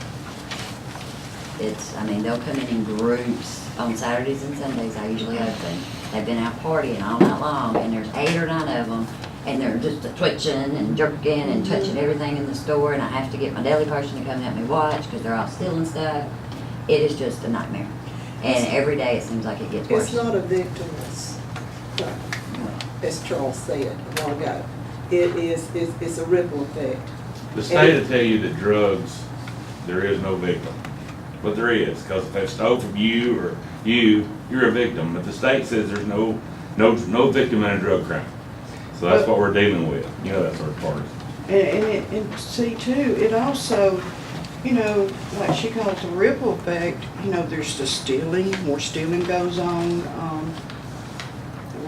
They'll come in groups on Saturdays and Sundays. I usually open. They've been out partying all night long, and there's 8 or 9 of them, and they're just twitching and jerking and touching everything in the store, and I have to get my deli person to come help me watch because they're all stealing stuff. It is just a nightmare. And every day it seems like it gets worse. It's not a victimless crime, as Charles said a while ago. It's a ripple effect. The state will tell you that drugs, there is no victim. But there is, because if they stole from you or you're a victim. But the state says there's no victim in a drug crime. So that's what we're dealing with, that sort of part. And see too, it also, like she calls a ripple effect, there's the stealing, more stealing goes on,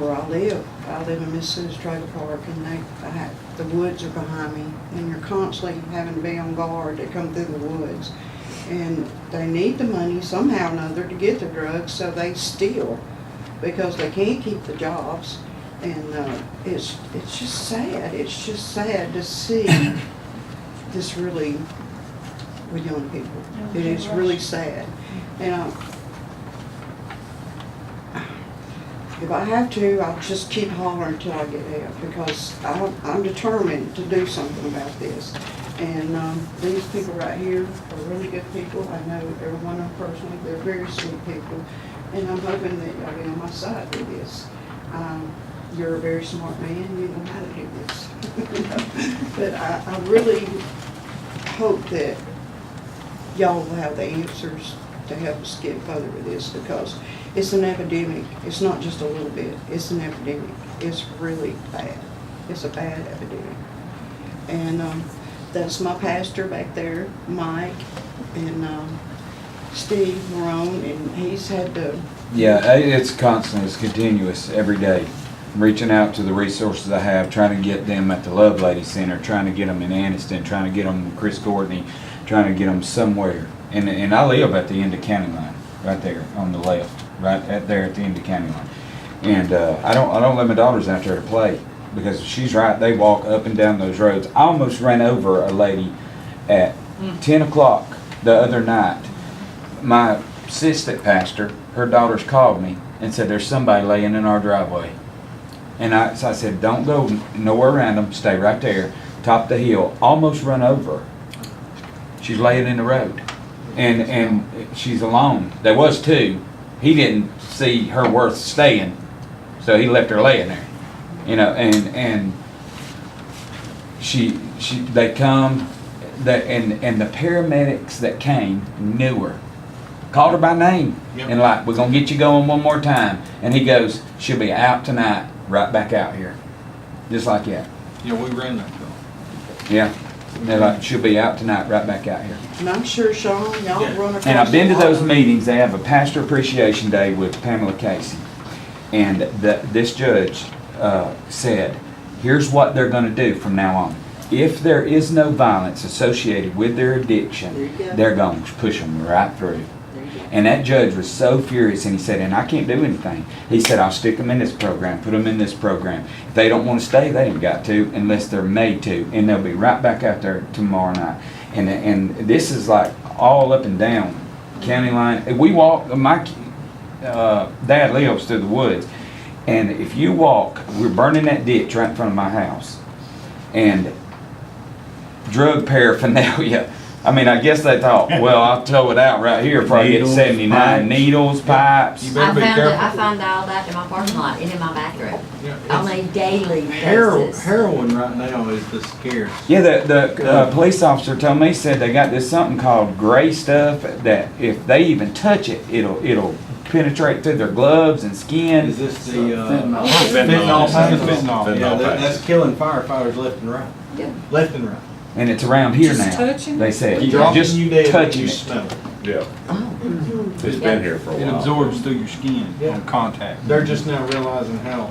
where I live in Miss Sue's Trailer Park, and the woods are behind me, and you're constantly having to be on guard to come through the woods. And they need the money somehow or another to get the drugs, so they steal because they can't keep the jobs. And it's just sad. It's just sad to see this really with young people. It is really sad. And if I have to, I'll just keep hollering until I get help because I'm determined to do something about this. And these people right here are really good people. I know every one of them personally. They're very sweet people. And I'm hoping that y'all be on my side with this. You're a very smart man. You know how to do this. But I really hope that y'all will have the answers to help us get further with this because it's an epidemic. It's not just a little bit. It's an epidemic. It's really bad. It's a bad epidemic. And that's my pastor back there, Mike, and Steve Marone, and he's had to... Yeah, it's constant, it's continuous, every day. Reaching out to the resources I have, trying to get them at the Love Lady Center, trying to get them in Anniston, trying to get them with Chris Courtney, trying to get them somewhere. And I live at the end of county line, right there on the left, right at there at the end of county line. And I don't let my daughters out there to play. Because she's right, they walk up and down those roads. I almost ran over a lady at 10 o'clock the other night. My assistant pastor, her daughters called me and said, there's somebody laying in our driveway. And so I said, don't go nowhere around them, stay right there, top of the hill. Almost run over. She's laying in the road. And she's alone. There was 2. He didn't see her worth staying, so he left her laying there. And they come, and the paramedics that came knew her, called her by name, and like, we're gonna get you going one more time. And he goes, she'll be out tonight, right back out here, just like that. Yeah, we ran that call. Yeah, they're like, she'll be out tonight, right back out here. And I'm sure, Sean, y'all run across... And I've been to a lot those of- meetings. They have a Pastor Appreciation Day with Pamela Casey, and this judge said, here's what they're going to do from now on. If there is no violence associated with their addiction, they're going to push them right through. And that judge was so furious, and he said, and I can't do anything. He said, I'll stick them in this program, put them in this program. If they don't want to stay, they ain't got to, unless they're made to, and they'll be right back out there tomorrow night. And this is like all up and down county line. We walk, my dad lives through the woods, and if you walk, we're burning that ditch right in front of my house, and drug paraphernalia. I mean, I guess they thought, well, I'll tow it out right here before I get Needles, 79. pipes. Needles, pipes. You better be careful. I found all that in my parking lot and in my bathroom Yeah, on it's- a daily Heroin, basis. heroin right now is the scariest. Yeah, the police officer told me, said they got this something called gray stuff that if they even touch it, it'll penetrate through their gloves and skin. Is this the Fentanyl. fentanyl? Fentanyl. Yeah, Fentanyl. that's killing firefighters left and right. Yeah. Left and right. And it's around here Just now. touching? They said, You drop it, just you dead, touching you it. smell it. Yeah, Oh. it's been here for a It while. absorbs through your skin Yeah. on contact. They're just now realizing how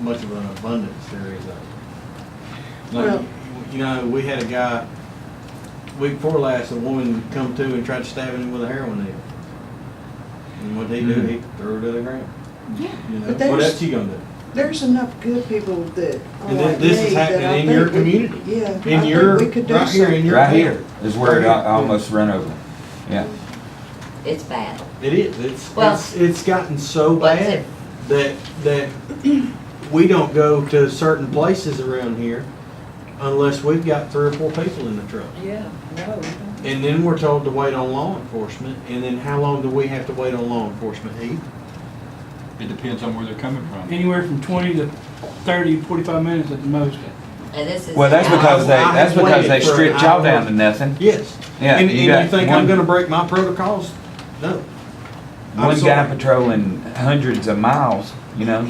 much of an abundance there is of it. Like, Well- you know, we had a guy, week before last, a woman come to and tried to stab him with a heroin needle. And what he do, he threw her to the ground. Yeah, You know, but what there's- else you gonna do? There's enough good people that are And like this is me that I happening in think your we- community. Yeah. In I think your, we could do right here in something. your Right town. here is where it Right here. almost run over. Yeah. It's bad. It is, Well- it's gotten so What's bad it? that we don't go to certain places around here unless we've got 3 or 4 people in the truck. Yeah, no. And then we're told to wait on law enforcement, and then how long do we have to wait on law enforcement, Heath? It depends on where they're coming from. Anywhere from 20 to 30, 45 minutes at the most. And this is. Well, that's because they, I that's have because they waited for stripped an y'all hour. down to nothing. Yes. Yeah, And you you got think one- I'm gonna break my protocols? No. I'm One guy sorry. patrolling hundreds of miles, you know?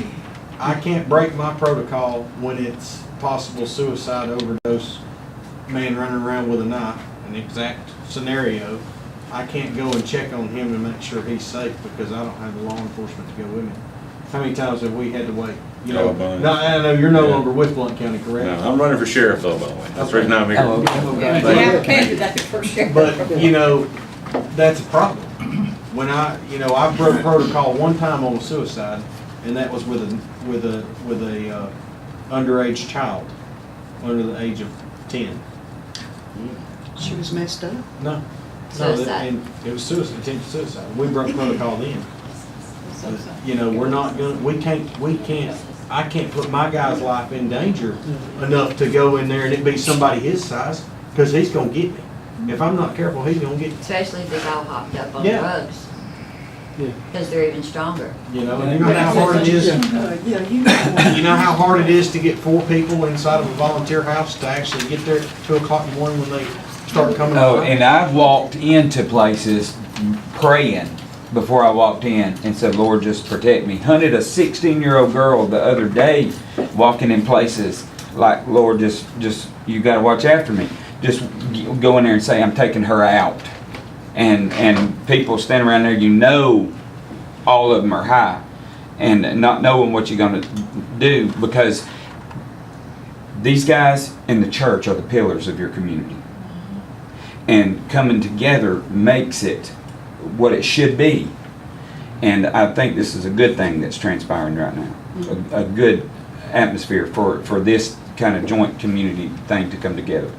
I can't break my protocol when it's possible suicide, overdose, man running around with a knife, an exact scenario. I can't go and check on him to make sure he's safe because I don't have the law enforcement to go with me. How many times have we had to wait? You Oh, know, a bunch. no, I know you're no Yeah. longer with Blount County, No, correct? I'm running for sheriff though, by the way. That's the reason I'm here. Oh, okay. Yeah, we have a candidate for sure. But, you know, that's a problem. When I broke protocol one time on a suicide, and that was with a underage child, under the age of 10. She was messed up. No. Suicide. And it was suicide, attempted suicide. We broke protocol then. You know, we're not gonna, I can't put my guy's life in danger enough to go in there and it be somebody his size, because he's gonna get me. If I'm not careful, he's gonna get me. Especially if they're all hopped up on Yeah. drugs. Yeah. Because they're even stronger. You know, and you know how hard it is, Yeah, you know. you know how hard it is to get 4 people inside of a volunteer house to actually get there at 2 o'clock in the morning when they start coming. Oh, to and I've walked into places praying before I walked in and said, Lord, just protect me. Hunted a 16-year-old girl the other day walking in places like, Lord, just you got to watch after me. Just go in there and say, I'm taking her out. And people standing around there, you know, all of them are high. And not knowing what you're going to do, because these guys in the church are the pillars of your community. And coming together makes it what it should be. And I think this is a good thing that's transpiring right now. A good atmosphere for this kind of joint community thing to come together.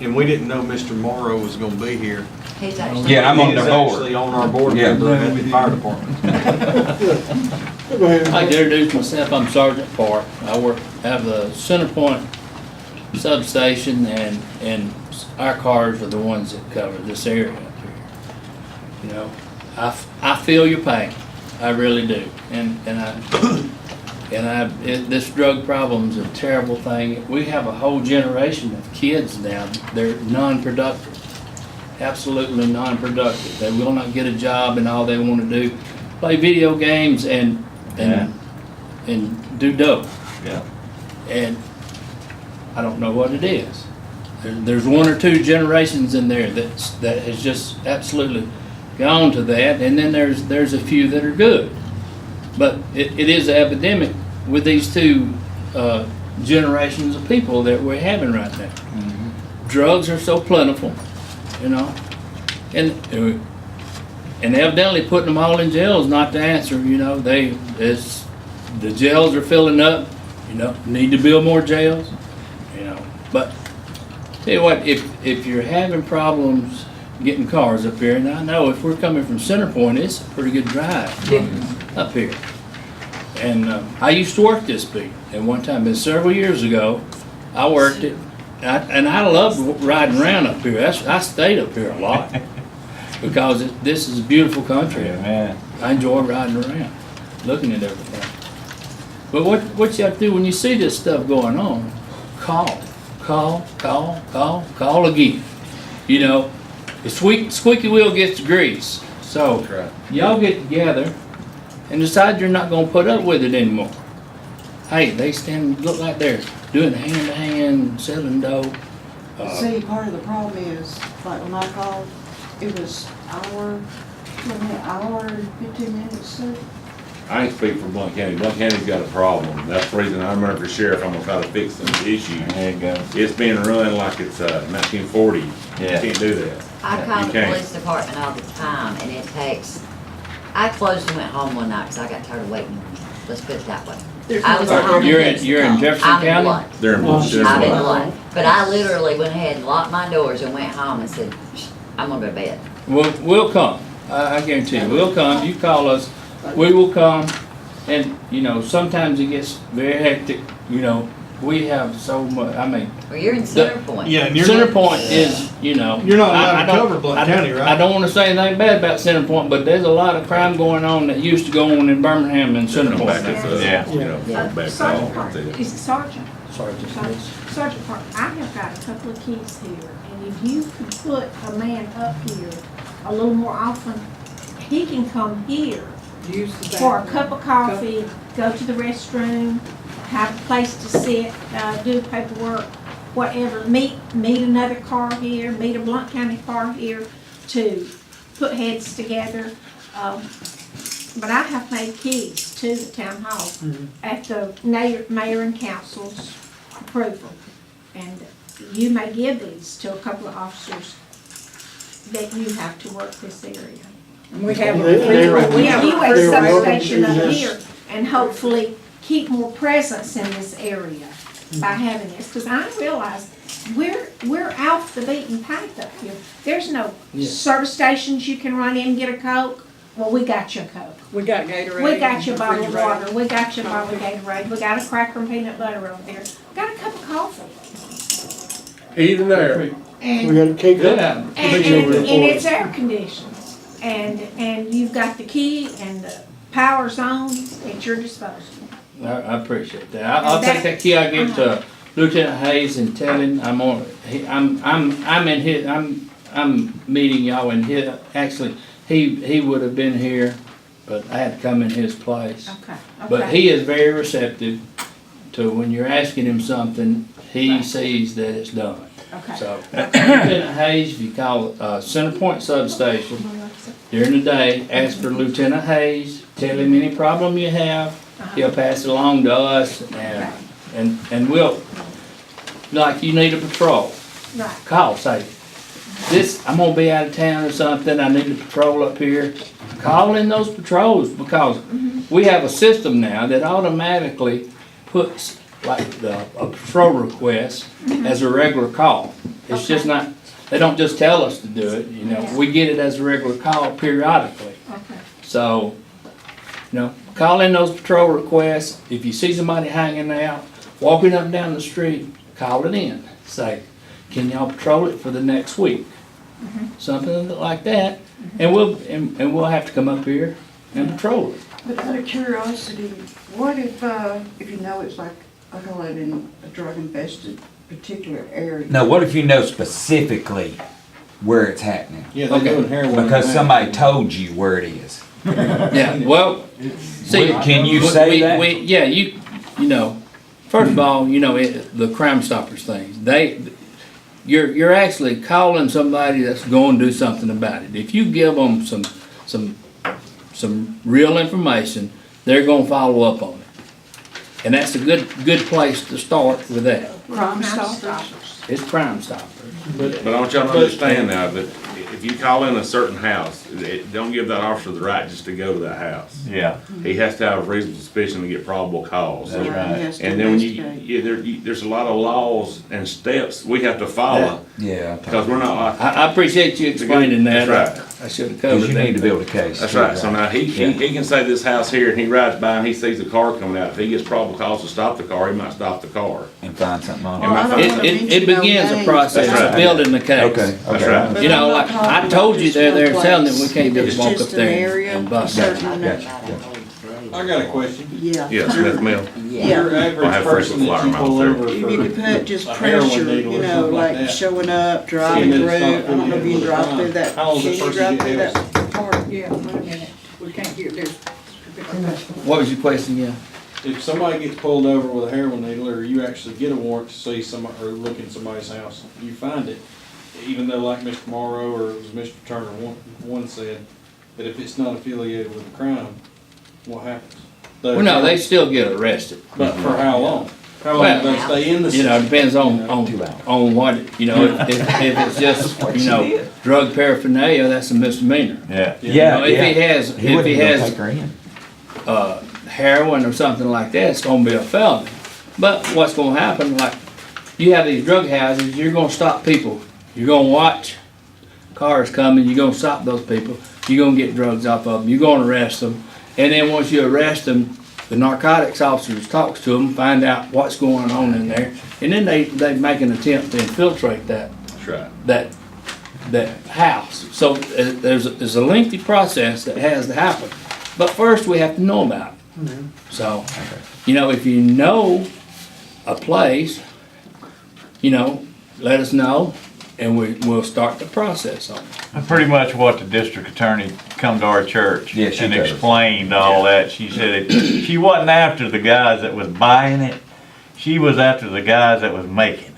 And we didn't know Mr. Morrow was gonna be here. He's actually. Yeah, I'm on He the is board. actually on our board Yeah. member at the fire department. Go ahead. I'd like to introduce myself. I'm Sergeant Park. I have the Center Point substation, and our cars are the ones that cover this area up here. You know, I feel your pain. I really do. This drug problem is a terrible thing. We have a whole generation of kids now. They're non-productive. Absolutely non-productive. They will not get a job, and all they want to do play video games and do dope. Yeah. And I don't know what it is. There's 1 or 2 generations in there that has just absolutely gone to that, and then there's a few that are good. But it is an epidemic with these 2 generations of people that we're having right now. Drugs are so plentiful, you know, and and evidently putting them all in jails not the answer, you know, the jails are filling up, you know, need to build more jails, you know, but tell you what, if you're having problems getting cars up here, and I know if we're coming from Center Point, it's a pretty good drive up here. And I used to work this beat at one time, but several years ago, I worked it, and I loved riding around up here. I stayed up here a lot because this is a beautiful country. Yeah, man. I enjoy riding around, looking at everything. But what you have to do when you see this stuff going on, call again. You know, the squeaky wheel gets the grease. So y'all get together and decide you're not gonna put up with it anymore. Hey, they look like they're doing hand-to-hand selling dope. See, part of the problem is, like when I called, it was hour and 15 minutes, so. I ain't speak for Blunt County. Blunt County's got a problem. That's the reason I'm running for sheriff. I'm gonna try to fix some issues. There you go. It's being run like it's 1940. You Yeah. can't do that. I call You the can't. police department all the time, and it takes, I closed and went home one night because I got tired of waiting. Let's put it that way. I was at home. You're in Jefferson I'm in County? Blunt. They're in bullshit. I'm in Blunt. But I literally went ahead and locked my doors and went home and said, I'm gonna go to bed. We'll come. I guarantee you, we'll come. You call us, we will come. And, you know, sometimes it gets very hectic, you know, we have so much, I mean. Well, you're in Center Point. Yeah, and you're Center not, Point is, you know. you're not I allowed to don't- cover Blount County, right? I don't wanna say anything bad about Center Point, but there's a lot of crime going on that used to go on in Birmingham and Center Come back Point. as Yeah. you know, Yeah. back Sergeant call. Parker, That's it. is it Sergeant? Sergeant, yes. Sergeant Parker, I have got a couple of kids here, and if you could put a man up here a little more often, he can come here Use the for a bathroom. cup of coffee, go to the restroom, have a place to sit, do paperwork, whatever, meet another car here, meet a Blount County car here to put heads together. But I have made keys to the town hall at the mayor and council's approval. And you may give these to a couple of officers that you have to work this area. And we have They're- a, We have a They're US welcome substation to up this. here and hopefully keep more presence in this area by having this. Because I realize we're off the beaten path up here. There's no Yeah. service stations you can run in and get a Coke. Well, we got your Coke. we got Gatorade. We got your and bottle of refrigerator. water. We got your bottle of Gatorade. We got a cracker and peanut butter over there. We got a cup of coffee. Even there. And We got a cake. Yeah. And it's air conditioned, and you've got the key and the power's on at your disposal. I appreciate that. I'll take that key I give to Lieutenant Hayes and tell him I'm meeting y'all in his, actually, he would have been here, but I had to come in his place. Okay, But okay. he is very receptive to when you're asking him something, he Right. sees that it's done. Okay. So, Lieutenant Hayes, if you call Center Point Substation during the day, ask for Lieutenant Hayes, tell him any problem you have, he'll pass it along to us, and we'll, like you need a patrol, Right. call, say, I'm gonna be out of town or something, I need a patrol up here. Call in those patrols, because we have a system now that automatically puts like a patrol request as a regular call. It's just not, they don't just tell us to do it, you know, we get it as a regular call periodically. Okay. So, you know, call in those patrol requests. If you see somebody hanging out, walking up and down the street, call it in. Say, can y'all patrol it for the next week? Something like that. And we'll have to come up here and patrol it. But out of curiosity, what if you know it's like, I call it in a drug infested particular area? Now, what if you know specifically where it's happening? Yeah, they're Okay. doing heroin. Because now. somebody told you where it is. Yeah, well, see. Can you say that? Yeah, you know, first of all, you know, the Crime Stoppers things, you're actually calling somebody that's going to do something about it. If you give them some real information, they're gonna follow up on it. And that's a good place to start with that. Crime Stoppers. It's Crime Stoppers. But I want y'all to understand now that if you call in a certain house, don't give that officer the right just to go to that house. Yeah. He has to have reasonable suspicion to get probable cause. That's right. He has to And then when investigate. there's a lot of laws and steps we have to follow, Yeah. because we're not like. I appreciate you explaining that. That's right. I should have Because covered you need to that. build a case. That's right, so now he can say this house here, and he rides by and he sees a car coming out, if he gets probable cause to stop the car, he might stop the car. And find something on Well, I it. don't wanna It mention no begins a names, process That's of right. building the case. Okay. That's right. but You know, I'm not like talking I told about you, just they're one telling them we place. can't It's just walk up just an there area, and a bust. certain, I got a question. yeah. Yeah, Smith Mill. Yeah. Your I average have person frequent that you flyer pull miles over If you could for, put just a heroin pressure, needle or you know, something like like that. showing up, driving Seeing that it's through, not I don't know if you can drive through that, How long can does you the drive person through get that part? Yeah, wait a minute, we can't get this. What was your question again? if somebody gets pulled over with a heroin needle, or you actually get a warrant to see somebody, or look in somebody's house, you find it, even though like Mr. Morrow or it was Mr. Turner, one said, that if it's not affiliated with a crime, what happens? Well, no, they still get arrested. But for how long? How long Well, do they stay in the You know, it system? depends on what, you know, if it's just, you know, drug paraphernalia, that's a misdemeanor. Yeah. You know, if he has, He if wouldn't he even has take her in. heroin or something like that, it's gonna be a felony. But what's gonna happen, like, you have these drug houses, you're gonna stop people. You're gonna watch cars coming, you're gonna stop those people, you're gonna get drugs off of them, you're gonna arrest them. And then once you arrest them, the narcotics officers talks to them, find out what's going on in there, and then they make an attempt to infiltrate that That's right. that house. So there's a lengthy process that has to happen. But first we have to know about it. So, you know, if you know a place, you know, let us know and we'll start the process on it. That's pretty much what the district attorney come to our church Yeah, she and does. explained all that. She said she wasn't after the guys that was buying it. She was after the guys that was making it.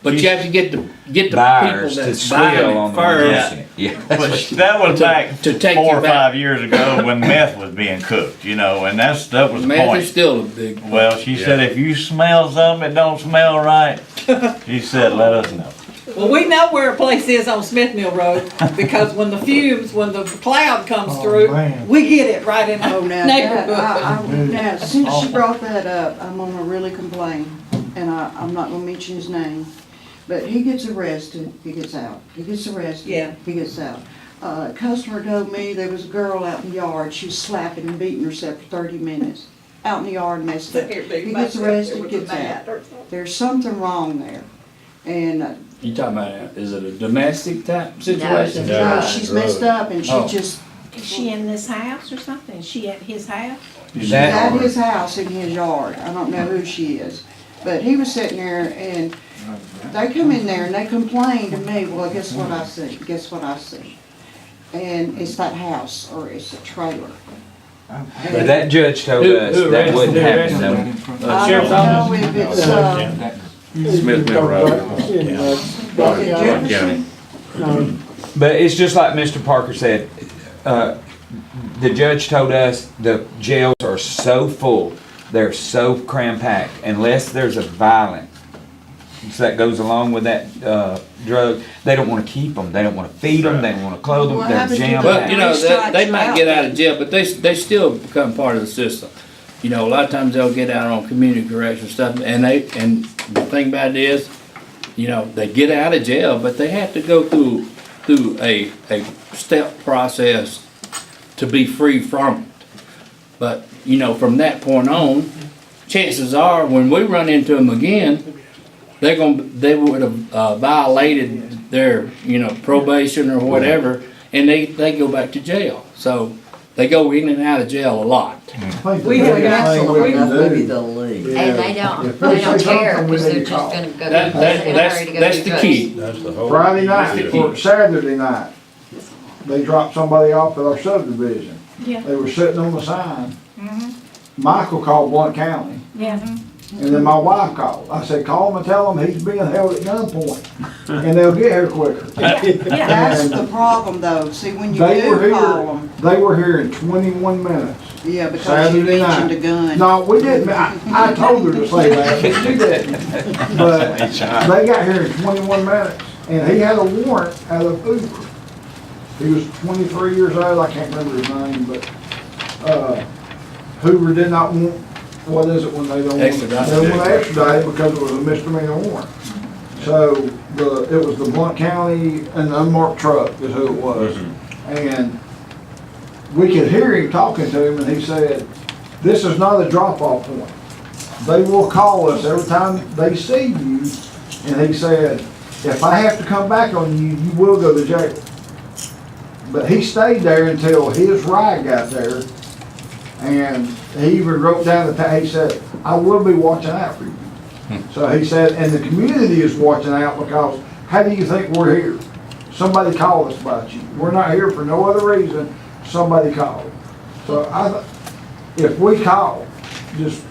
But you have to get the people Buyers to that's swill buying on it the first. money. Yeah. But that was back to take 4 you or back. 5 years ago when meth was being cooked, you know, and that was the Meth point. is still a big. Well, she said if you smell something that don't smell right, she said let us know. Well, we know where a place is on Smith Mill Road, because when the cloud comes through, we get it right in Oh, our now, neighborhood. now, since she brought that up, I'm gonna really complain, and I'm not gonna mention his name. But he gets arrested, he gets out. He gets arrested, Yeah. he gets out. A customer told me there was a girl out in the yard, she was slapping and beating herself for 30 minutes. Out in the yard messed up. He gets arrested, gets out. There's something wrong there. And, You talking about, is it a domestic type situation? no, she's messed up and she Oh. just, Is she in this house or something? Is she at his house? she's at his house in his yard. I don't know who she is. But he was sitting there and they come in there and they complain to me, well, guess what I see? Guess what I see? And it's that house or it's a trailer. But that judge told us that wouldn't happen, no. I don't know if it's, Smith Mill Road. Jefferson? County. But it's just like Mr. Parker said, the judge told us the jails are so full, they're so cram-packed, unless there's a violent, so that goes along with that drug, they don't want to keep them, they don't want to feed them, they don't want to clothe them, What they're happens to jammed But, you out. know, Three strikes they might out. get out of jail, but they still become part of the system. You know, a lot of times they'll get out on community correction stuff, and the thing about it is, you know, they get out of jail, but they have to go through a step process to be free from it. But, you know, from that point on, chances are, when we run into them again, they would have violated their, you know, probation or whatever, and they go back to jail. So they go in and out of jail a lot. We have absolutely. And they don't care, because they're just gonna go. That's the key. Friday night or Saturday night, they dropped somebody off at our subdivision. Yeah. They were sitting on the sign. Michael called Blunt County, Yeah. and then my wife called. I said, call him and tell him he's being held at gunpoint, and they'll get here quicker. That's the problem though, see, when you They were do call here, them, they were here in 21 minutes. Yeah, because you Saturday mentioned night. a gun. No, we didn't, I told her to say that. But they got here in 21 minutes, and he had a warrant out of Uber. He was 23 years old, I can't remember his name, but, Hoover did not want, what is it when they don't want? Extradite. They don't want to extradite because it was a misdemeanor warrant. So, it was the Blount County, an unmarked truck is who it was. And we could hear him talking to him, and he said, this is not a drop-off point. They will call us every time they see you, and he said, if I have to come back on you, you will go to jail. But he stayed there until his ride got there, and he even wrote down he said, I will be watching out for you. So he said, and the community is watching out because how do you think we're here? Somebody called us about you. We're not here for no other reason. Somebody called. So if we call, just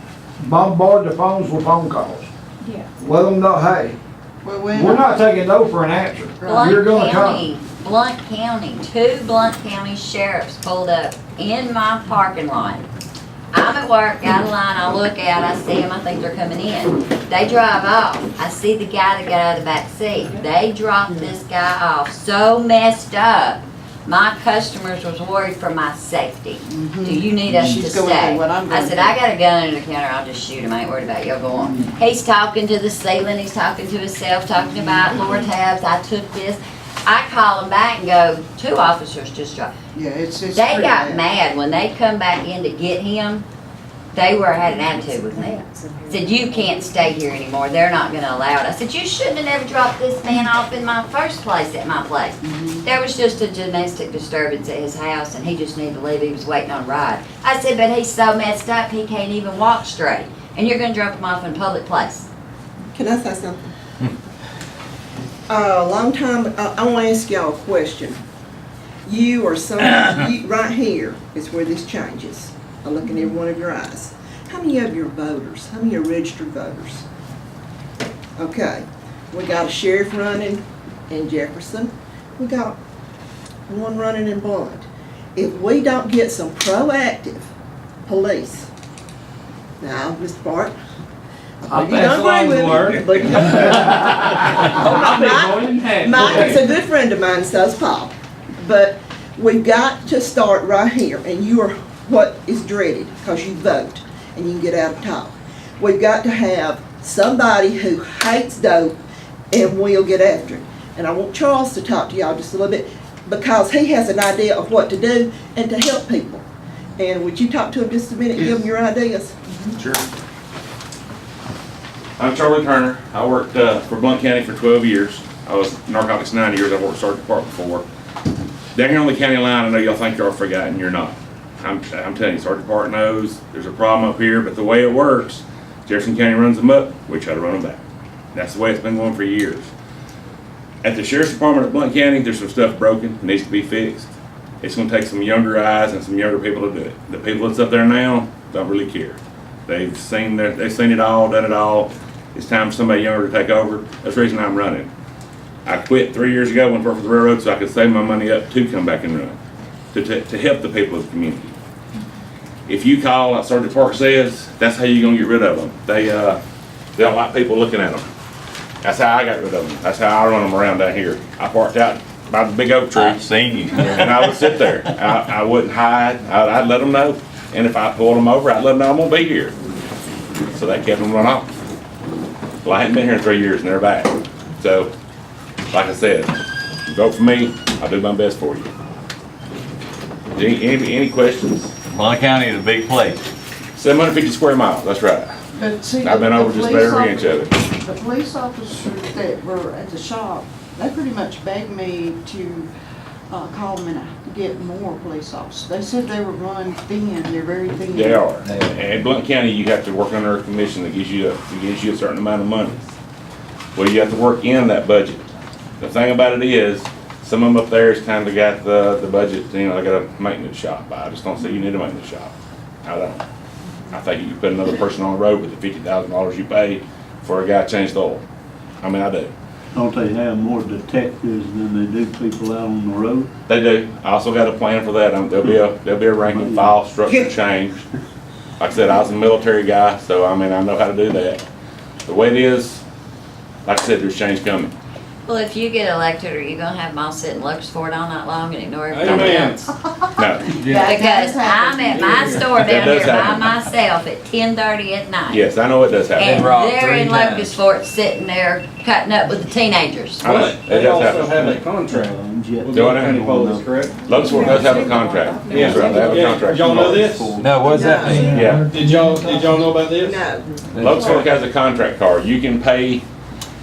bombard the phones with phone calls. Yeah. Let them know, hey, Well, we're not taking no for an answer. You're gonna come. Blount County, 2 Blount County sheriffs pulled up in my parking lot. I'm at work, got a line, I look out, I see them, I think they're coming in. They drive off, I see the guy that got out of the back seat. They dropped this guy off so messed up. My customers was worried for my safety. Do you need us to She's going stay? through what I'm I going said, through. I got a gun under the counter, I'll just shoot him, I ain't worried about it, y'all go on. He's talking to the ceiling, he's talking to himself, talking about Lord Tabs, I took this. I call him back and go, 2 officers just dropped. Yeah, it's They pretty got bad. mad when they come back in to get him. They had an attitude with me. Said, you can't stay here anymore. They're not gonna allow it. I said, you shouldn't have never dropped this man off in my first place at my place. There was just a domestic disturbance at his house and he just needed to leave. He was waiting on a ride. I said, but he's so messed up, he can't even walk straight. And you're gonna drop him off in a public place. Can I say something? A long time, I want to ask y'all a question. You or somebody, right here is where this changes. I look in every one of your eyes. How many of your voters, how many are registered voters? Okay, we got a sheriff running in Jefferson. We got one running in Blount. If we don't get some proactive police, now, Mr. Bart, I'll you pass don't along agree the with word. me, but I'll be more than happy. Mike is a good friend of mine, so's Paul. But we've got to start right here, and you are what is dreaded, because you vote, and you can get out and talk. We've got to have somebody who hates dope and will get after it. And I want Charles to talk to y'all just a little bit, because he has an idea of what to do and to help people. And would you talk to him just a minute, give him your ideas? Sure. I'm Charlie Turner. I worked for Blount County for 12 years. I was narcotics 9 years. I worked Sergeant Department before. Down here on the county line, I know y'all think y'all forgotten. You're not. I'm telling you, Sergeant Department knows there's a problem up here, but the way it works, Jefferson County runs them up, we try to run them back. That's the way it's been going for years. At the Sheriff's Department of Blount County, there's some stuff broken, it needs to be fixed. It's gonna take some younger eyes and some younger people to do it. The people that's up there now don't really care. They've seen it all, done it all. It's time for somebody younger to take over. That's the reason I'm running. I quit 3 years ago when I worked for the railroad so I could save my money up to come back and run, to help the people of the community. If you call, like Sergeant Park says, that's how you're gonna get rid of them. They don't like people looking at them. That's how I got rid of them. That's how I run them around down here. I parked out by the big oak tree. I've seen you. And I would sit there. I wouldn't hide. I'd let them know. And if I pulled them over, I'd let them know I'm gonna be here. So that kept them run off. Well, I hadn't been here 3 years and they're back. So, like I said, vote for me. I'll do my best for you. Any questions? Blount County is a big place. 750 square miles, that's right. But see, I've been the over just police about every inch of it. The police officers that were at the shop, they pretty much begged me to call them and get more police officers. They said they were running thin, they're very thin. They are. And in Blount County, you have to work under a commission that gives you a certain amount of money. Well, you have to work in that budget. The thing about it is, some of them up there has kind of got the budget, they got a maintenance shop. I just don't say you need a maintenance shop. I don't. I think you can put another person on the road with the $50,000 you pay for a guy to change the oil. I mean, I do. Don't they have more detectives than they do people out on the road? They do. I also got a plan for that. There'll be a rank and file structure change. Like I said, I was a military guy, so I mean, I know how to do that. The way it is, like I said, there's change coming. Well, if you get elected, are you gonna have them all sit in Luxford all night long and ignore everybody Amen. else? No. Because I'm at my store That down does here by happen. myself at 10:30 at night. Yes, I know it does happen. And robbed they're 3 in times. Locust Fort sitting there cutting up with the teenagers. I know. It They does also happen. have a contract with Do I know? county police, correct? Locust Fork does have a contract. Yes, sir, they have a Yeah, contract. y'all know this? No, what does that mean? Yeah. Did y'all know about this? No, Locust Fork has a contract card. You can pay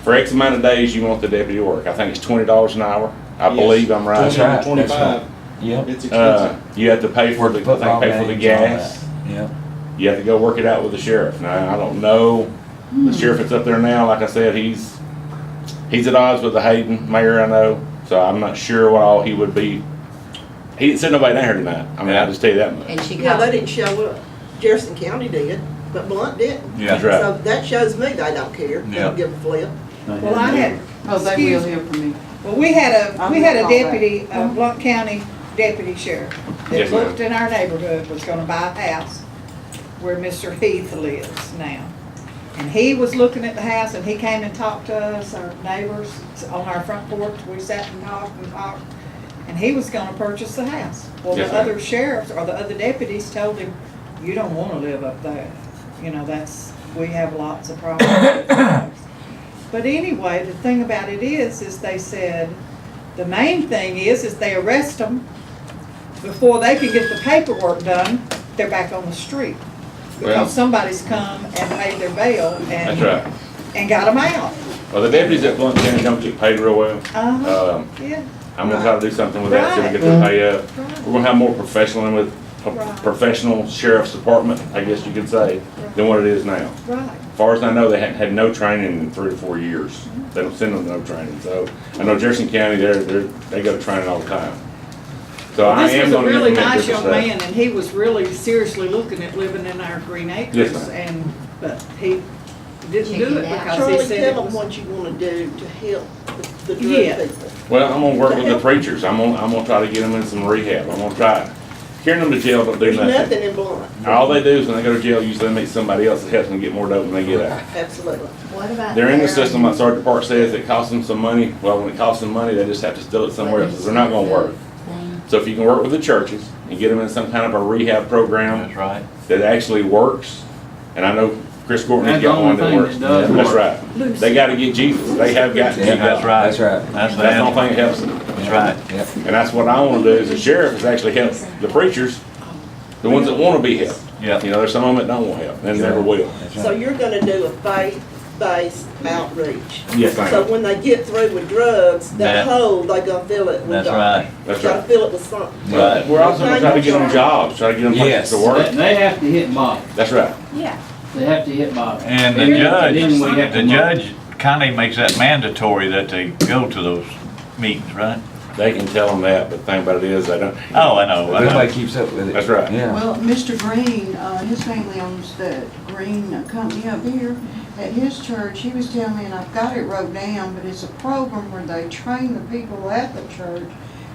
for X amount of days you want the deputy to work. I think it's $20 an hour. I Yes. believe I'm right. That's right. 25. Yep. It's expensive. You have to pay for the, I think pay for the gas. Yep. You have to go work it out with the sheriff. Now, I don't know, the sheriff that's up there now, like I said, he's at odds with the Hayden mayor, I know, so I'm not sure what all he would be. He didn't send nobody down here tonight. I mean, I'll just tell you that much. And she yeah, called they me. didn't show up. Jefferson County did, but Blunt didn't. That's right. So that shows me they don't care. They Yeah. don't give a flip. Well, I had, Oh, they will hear from me. well, we had a I'm gonna call deputy, a Blount County deputy sheriff Yes, that ma'am. looked in our neighborhood, was gonna buy a house where Mr. Heath lives now. And he was looking at the house and he came and talked to us, our neighbors, on our front porch. We sat and talked. And he was gonna purchase the house. Well, Yes, the ma'am. other sheriffs or the other deputies told him, you don't wanna live up there. You know, we have lots of problems. But anyway, the thing about it is they said, the main thing is they arrest them before they can get the paperwork done, they're back on the street. Well- Because somebody's come and paid their bail That's right. and got them out. Well, the deputies at Blount County don't get paid real well. Uh-huh, yeah. I'm gonna try to do something with that, so we get their pay up. We're gonna have more professional with a Right. professional sheriff's department, I guess you could say, than what it is now. Right. As far as I know, they hadn't had no training in 3 to 4 years. They don't send them no training, so I know Jefferson County, they go to training all the time. So I This am was a gonna really implement nice this young stuff. man, and he was really seriously looking at living in our Green Yes, Acres, ma'am. but he didn't do it because Charlie, he said tell it them was. what you wanna do to help the drug Yeah. people. Well, I'm gonna work with the preachers. I'm gonna try to get them in some rehab. I'm gonna try. Carrying them to jail don't do There's nothing. nothing in Blunt. All they do is when they go to jail, usually they meet somebody else that helps them get more dope when they get out. Absolutely. What about? They're in the their- system, like Sergeant Park says, it costs them some money. Well, when it costs them money, they just have to steal it somewhere else, 'cause they're not gonna work. Thing. So if you can work with the churches and get them in some kind of a rehab program That's right. that actually works, and I know Chris Courtney's That's the got one only that thing works. that does That's work. right. They gotta get Jesus. They have got to Yeah, get that's God. right. That's right. That's the only thing that helps them. That's right. Yep. And that's what I wanna do as a sheriff, is actually help the preachers, the ones that wanna be helped. Yeah. You know, there's some of them that don't want help, and never will. So you're gonna do a faith-based outreach. Yes, So ma'am. when they get through with drugs, that Yeah. hole, they gonna fill it with That's God. right. That's Gotta right. fill it with something. Right. We're also gonna try to get them jobs, try to get them Yes. places to work. They have to hit bottom. That's right. Yeah. They have to hit bottom. And the Then judge, we have to the move. judge kinda makes that mandatory that they go to those meetings, right? They can tell them that, but the thing about it is, they don't. Oh, I know, I know. Nobody keeps up with it. That's right. Yeah. Well, Mr. Green, his family owns the Green Company up here. At his church, he was telling me, and I've got it wrote down, but it's a program where they train the people at the church,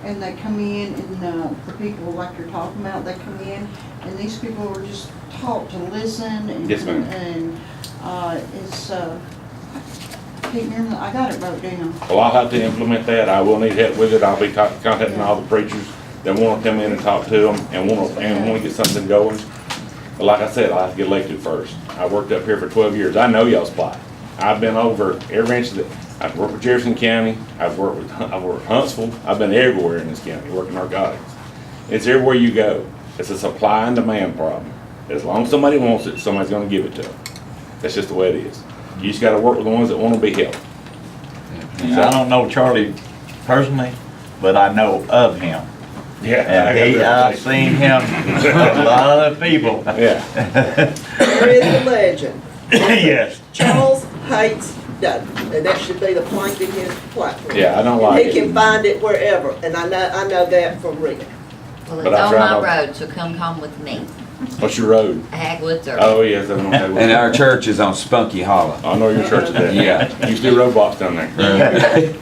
and they come in, and the people like you're talking about, they come in, and these people are just taught to listen. And, Yes, ma'am. And it's, I can't remember, I got it wrote down. Well, I'll have to implement that. I will need help with it. I'll be contacting all the preachers that wanna come in and talk to them and wanna get something going. But like I said, I'll have to get elected first. I worked up here for 12 years. I know y'all's plight. I've been over every inch of it. I've worked with Jefferson County. I've worked with Huntsville. I've been everywhere in this county working narcotics. It's everywhere you go. It's a supply and demand problem. As long as somebody wants it, somebody's gonna give it to them. That's just the way it is. You just gotta work with the ones that wanna be helped. And I don't know Charlie personally, but I know of him. Yeah. And I've seen him with a lot of people. Yeah. There is a legend. Yes. Charles hates dope, and that should be the plank in his platform. Yeah, I don't like He it. can find it wherever, and I know that from reading. Well, But it's I on tried my all- road, so come home with me. What's your road? Hagwood Circle. Oh, yes, I don't have And one. our church is on Spunky Hollow. I know your church is there. Yeah. You used to do roadblocks down there.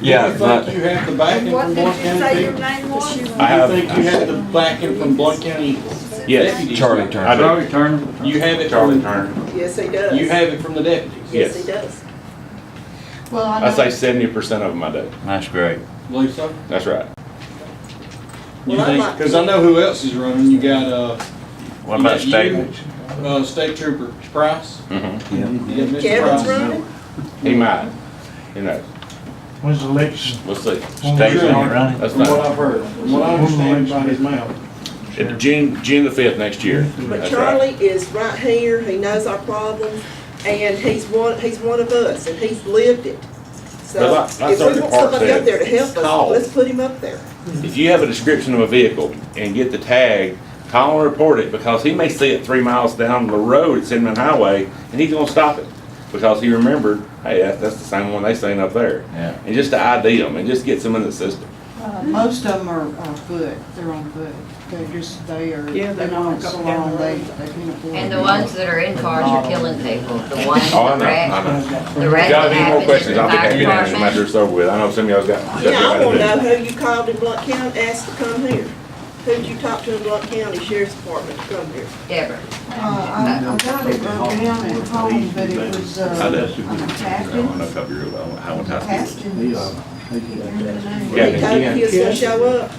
Yeah, but you have the backing What did you say your name was? I have, have the backing from Blunt County? yes, Charlie Turner. I do. Charlie Turner. You have it Charlie from, Turner. Yes, he does. you have it from the deputies? Yes, he Yes. does. Well, I I say know, 70% of them I do. That's great. Believe so? That's right. You Well, I think, like- cause I know who else is running, you got, What You about got you? state? State Trooper Price. Mm-hmm. You got Mr. Kevin's Price. running? He might. Who knows? When's the election? We'll see. Sure. State running. That's From what fine. I've heard, from what I understand by his mouth. June the 5th next year. But That's Charlie right. is right here, he knows our problems, and he's one of us, and he's lived it. So, But like if we Sergeant want Park somebody said, up there to help call. us, let's put him up there. If you have a description of a vehicle and get the tag, call and report it, because he may see it 3 miles down the road at Cinnamon Highway, and he's gonna stop it, because he remembered, hey, that's the same one they seen up there. Yeah. And just to ID them, and just gets them in the system. most of them are foot, they're on foot. They are, Yeah, they're they're not on on a couple salon, down the they road. can't afford. And the ones that are in cars are killing people. The ones, Oh, I the know, wreck, I know. the wreck If y'all have that any more happened in questions, the I'll be fire happy to answer them after department. it's over with. I know some of y'all's got. You know, I wanna know stuff who you called in Blunt County, asked to come here. Who'd you talk to in Blunt County Sheriff's Department to come here? Deborah. I got it broken down at home, but it was, I do. Captain, a couple years ago, how much high school. Captain. Yeah, He told you he was gonna show up.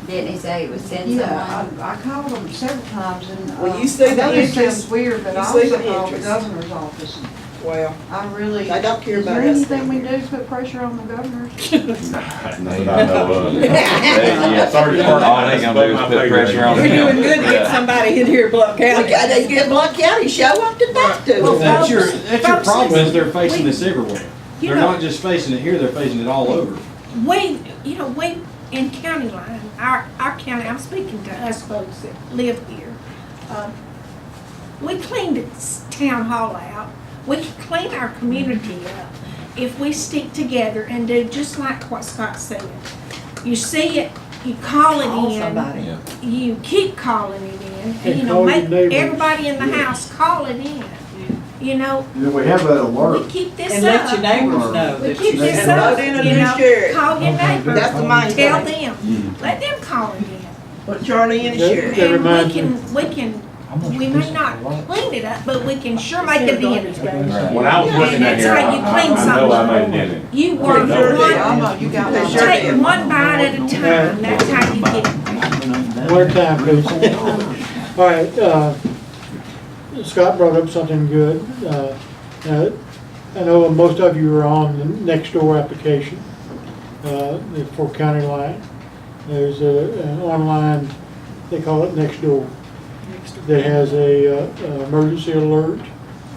Didn't he say he would send Yeah, someone? I called them several times and. Well, you see I the know this interest. sounds weird, but You I see also the called the interest. governor's office. And Well, I really. they don't care about us. Is there anything we can do to put pressure on the governors? Nothing I know of. Yeah, Sergeant Park, all they gonna do is put pressure on We're him. doing good to get somebody in here in Blunt County. We gotta get Blunt County, show up to talk to Well, us. That's your Folks, problem, is they're facing this everywhere. You They're know- not just facing it here, they're facing it all over. We in County Line, our county, I'm speaking to us folks that live here. We cleaned this town hall out. We can clean our community up if we stick together and do just like what Scott said. You see it, you call Call it somebody. in, you keep calling it in, And and call your make neighbors. everybody in the house call it in. You know, Then we have that we alert. keep this up. And let your neighbors know We that keep you this have up, voted in a you new know, sheriff. call your neighbors, That's the main tell thing. them, let them call it in. Put Charlie in the That- sheriff. that And reminds me. we may not clean it up, but we can sure make a dent. When I was working down That's here, how you clean I know I something. made a dent. You work Sure did. I one, know, you got They one. sure take did. one bite at a time, that's how you get it. One time, please. All right, Scott brought up something good. I know most of you are on the next door application for County Line. There's an online, they call it Next Door, that has a emergency alert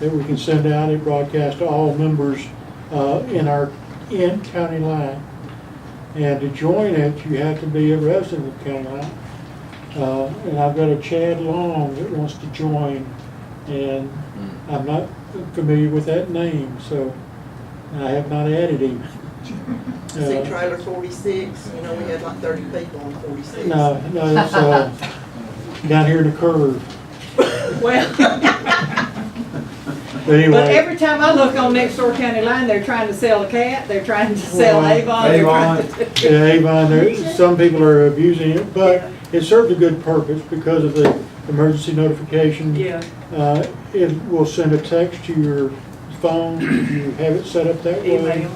that we can send out. It broadcasts to all members in County Line. And to join it, you have to be a resident of County Line. And I've got a Chad Long that wants to join, and I'm not familiar with that name, so I have not added him. See trailer 46, you know, we had like 30 people on 46. No, it's down here in the curve. Well, But but anyway, every time I look on Next Door County Line, they're trying to sell a cat, they're trying to sell Well, Avon. they're trying to- yeah, Avon, some people are abusing it, but it served a good purpose because of the emergency notification. Yeah, It will send a text to your phone if you have it set up that way. email.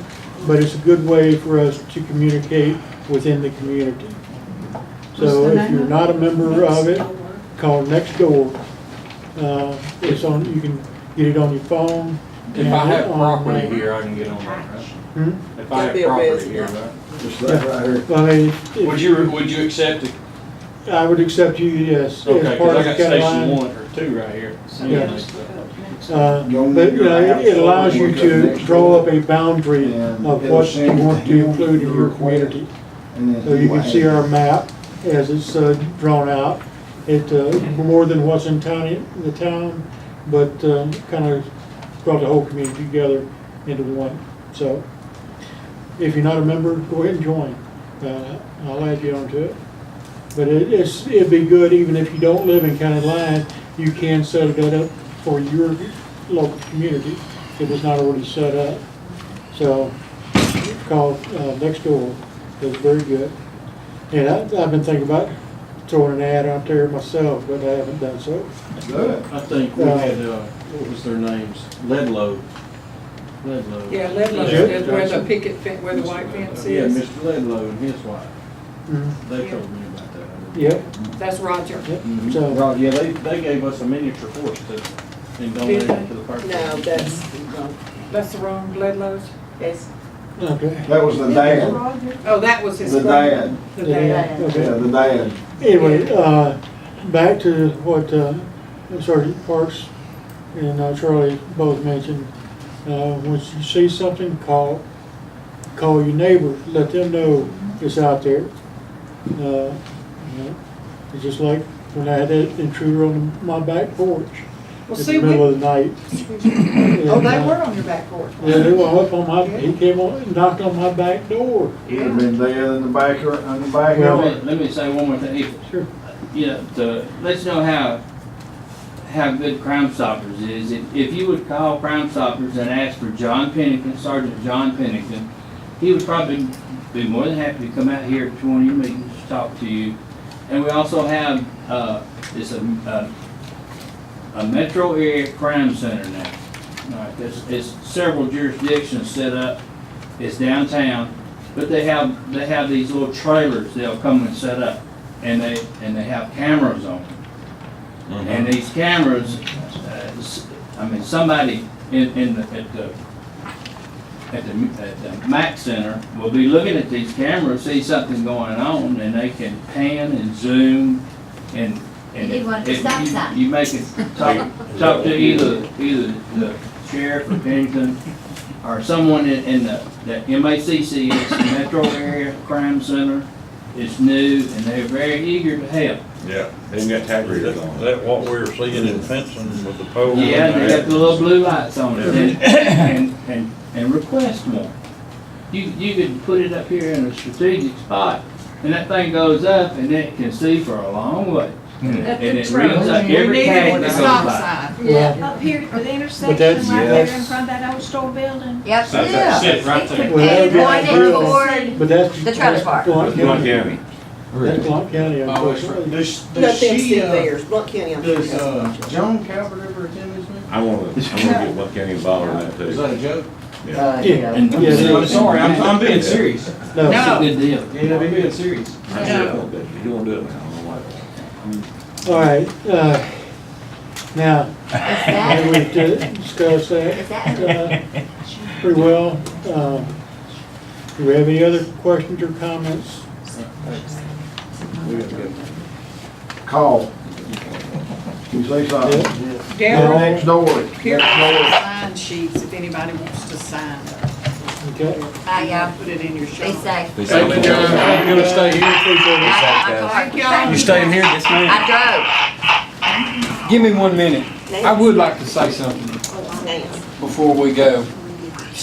But it's a good way for us to communicate within the community. So What's the if name you're of not a member of it, call Next Door. It's on, you can get it on your phone. If and I have on, property here, I can get on that, right? Hmm? If I Gotta have be a property here, resident. right? Just that right here. Well, I mean, if Would you accept it? I would accept you, yes, Okay, as cause part I of got County station Line. 1 or 2 right here. Yeah. But, you know, it allows you to draw up a boundary of what you want to include in your community. So you can see our map as it's drawn out. It, more than what's in the town, but kind of brought the whole community together into one. So if you're not a member, go ahead and join. I'll add you onto it. But it'd be good, even if you don't live in county line, you can set that up for your local community if it's not already set up. So, call next door, it's very good. And I've been thinking about throwing an ad out there myself, but I haven't done so. Good. I think we had, what was their names? Ledlow. Ledlow. Yeah, Ledlow, Yeah. where the picket fence, where the white fence Yeah, is. Mr. Ledlow and his wife. Mhm. They told me about that. Yep, That's Roger. yep. Mhm. So, Right, yeah, they gave us a miniature horse and donated it to the park. No, that's, That's the wrong Ledlow's? that's, okay. That was the dad, Oh, that was his. the dad, The dad. Okay. yeah, the dad. Anyway, back to what Sergeant Parks and Charlie both mentioned. Once you see something, call your neighbor, let them know it's out there. You know, it's just like when I had that intruder on my back porch Well, in see, the middle of the night. Oh, they were on your back porch. Yeah, they were up on my, he came on, and knocked on my back door. He'd have been dead in the backyard. Let me say one more thing. Sure. You know, to let you know how good Crime Stoppers is, if you would call Crime Stoppers and ask for John Pennington, Sergeant John Pennington, he would probably be more than happy to come out here to one of your meetings to talk to you. And we also have, it's a metro area crime center now. All right, it's several jurisdictions set up. It's downtown, but they have these little trailers they'll come and set up, and they have cameras on them. And these cameras, I mean, somebody at the Mac Center will be looking at these cameras, see something going on, and they can pan and zoom and. You want the stop sign. You make it talk to either the sheriff or Pennington or someone in the MACC, it's the Metro Area Crime Center. It's new and they're very eager to help. Yeah, they even got tag readers on. Is that what we were seeing in fencing with the pole? Yeah, they got the little blue lights on it and request one. You could put it up here in a strategic spot and that thing goes up and it can see for a long way. And it reads up We every need it tag with the that stop goes by. sign. Yeah. Up here at the intersection, right that's- there yes. in front of that old store building. Yep. That's it, right there. Well, that'd And be pointed ideal. toward But that's. the trailer park. Blunt Blunt County. County. That's Blunt County, Oh, unfortunately. does nothing she, to theirs, Blunt County, I'm sure. does, has. John Calvert ever attend this meeting? I wanna get Blunt County involved in that Is too. that a joke? Yeah. Yeah. And Yeah, it I'm is. sorry, I'm being serious. No. It's a good deal. Yeah, I'm being serious. I said, you won't do it now, I don't know why. All right, now, that- we've discussed Is that that- pretty well. Do we have any other questions or comments? We gotta go. Call. You say something. Daryl, Next door, here next are door. the sign sheets if anybody wants to sign them. Okay. Bye, y'all. Put it in your Be show. safe. Thank you, John. I'm gonna stay here. Thank y'all. You staying here this minute? I Give me 1 minute. I would like to say something before we go.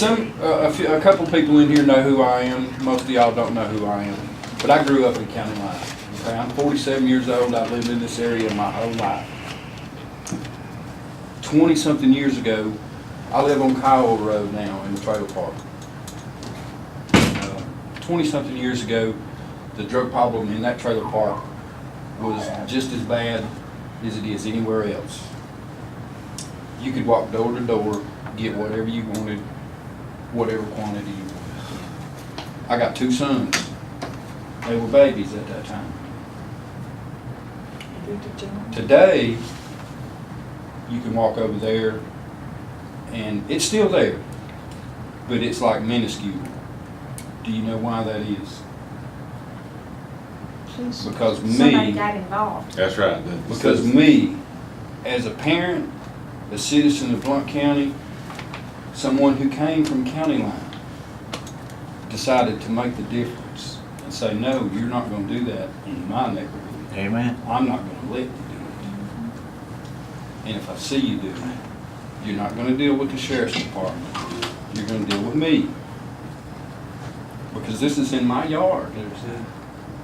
A couple people in here know who I am. Most of y'all don't know who I am. But I grew up in County Line. Okay, I'm 47 years old. I've lived in this area my whole life. 20-something years ago, I live on Kyle Road now in the trailer park. 20-something years ago, the drug problem in that trailer park was just as bad as it is anywhere else. You could walk door to door, get whatever you wanted, whatever quantity you wanted. I got 2 sons. They were babies at that time. Today, you can walk over there and it's still there, but it's like minuscule. Do you know why that is? Because Somebody me, got involved. That's right. because me, as a parent, a citizen of Blount County, someone who came from County Line, decided to make the difference and say, no, you're not going to do that in my neighborhood. Amen. I'm not going to let you do it. And if I see you do it, you're not going to deal with the sheriff's department. You're going to deal with me. Because this is in my yard.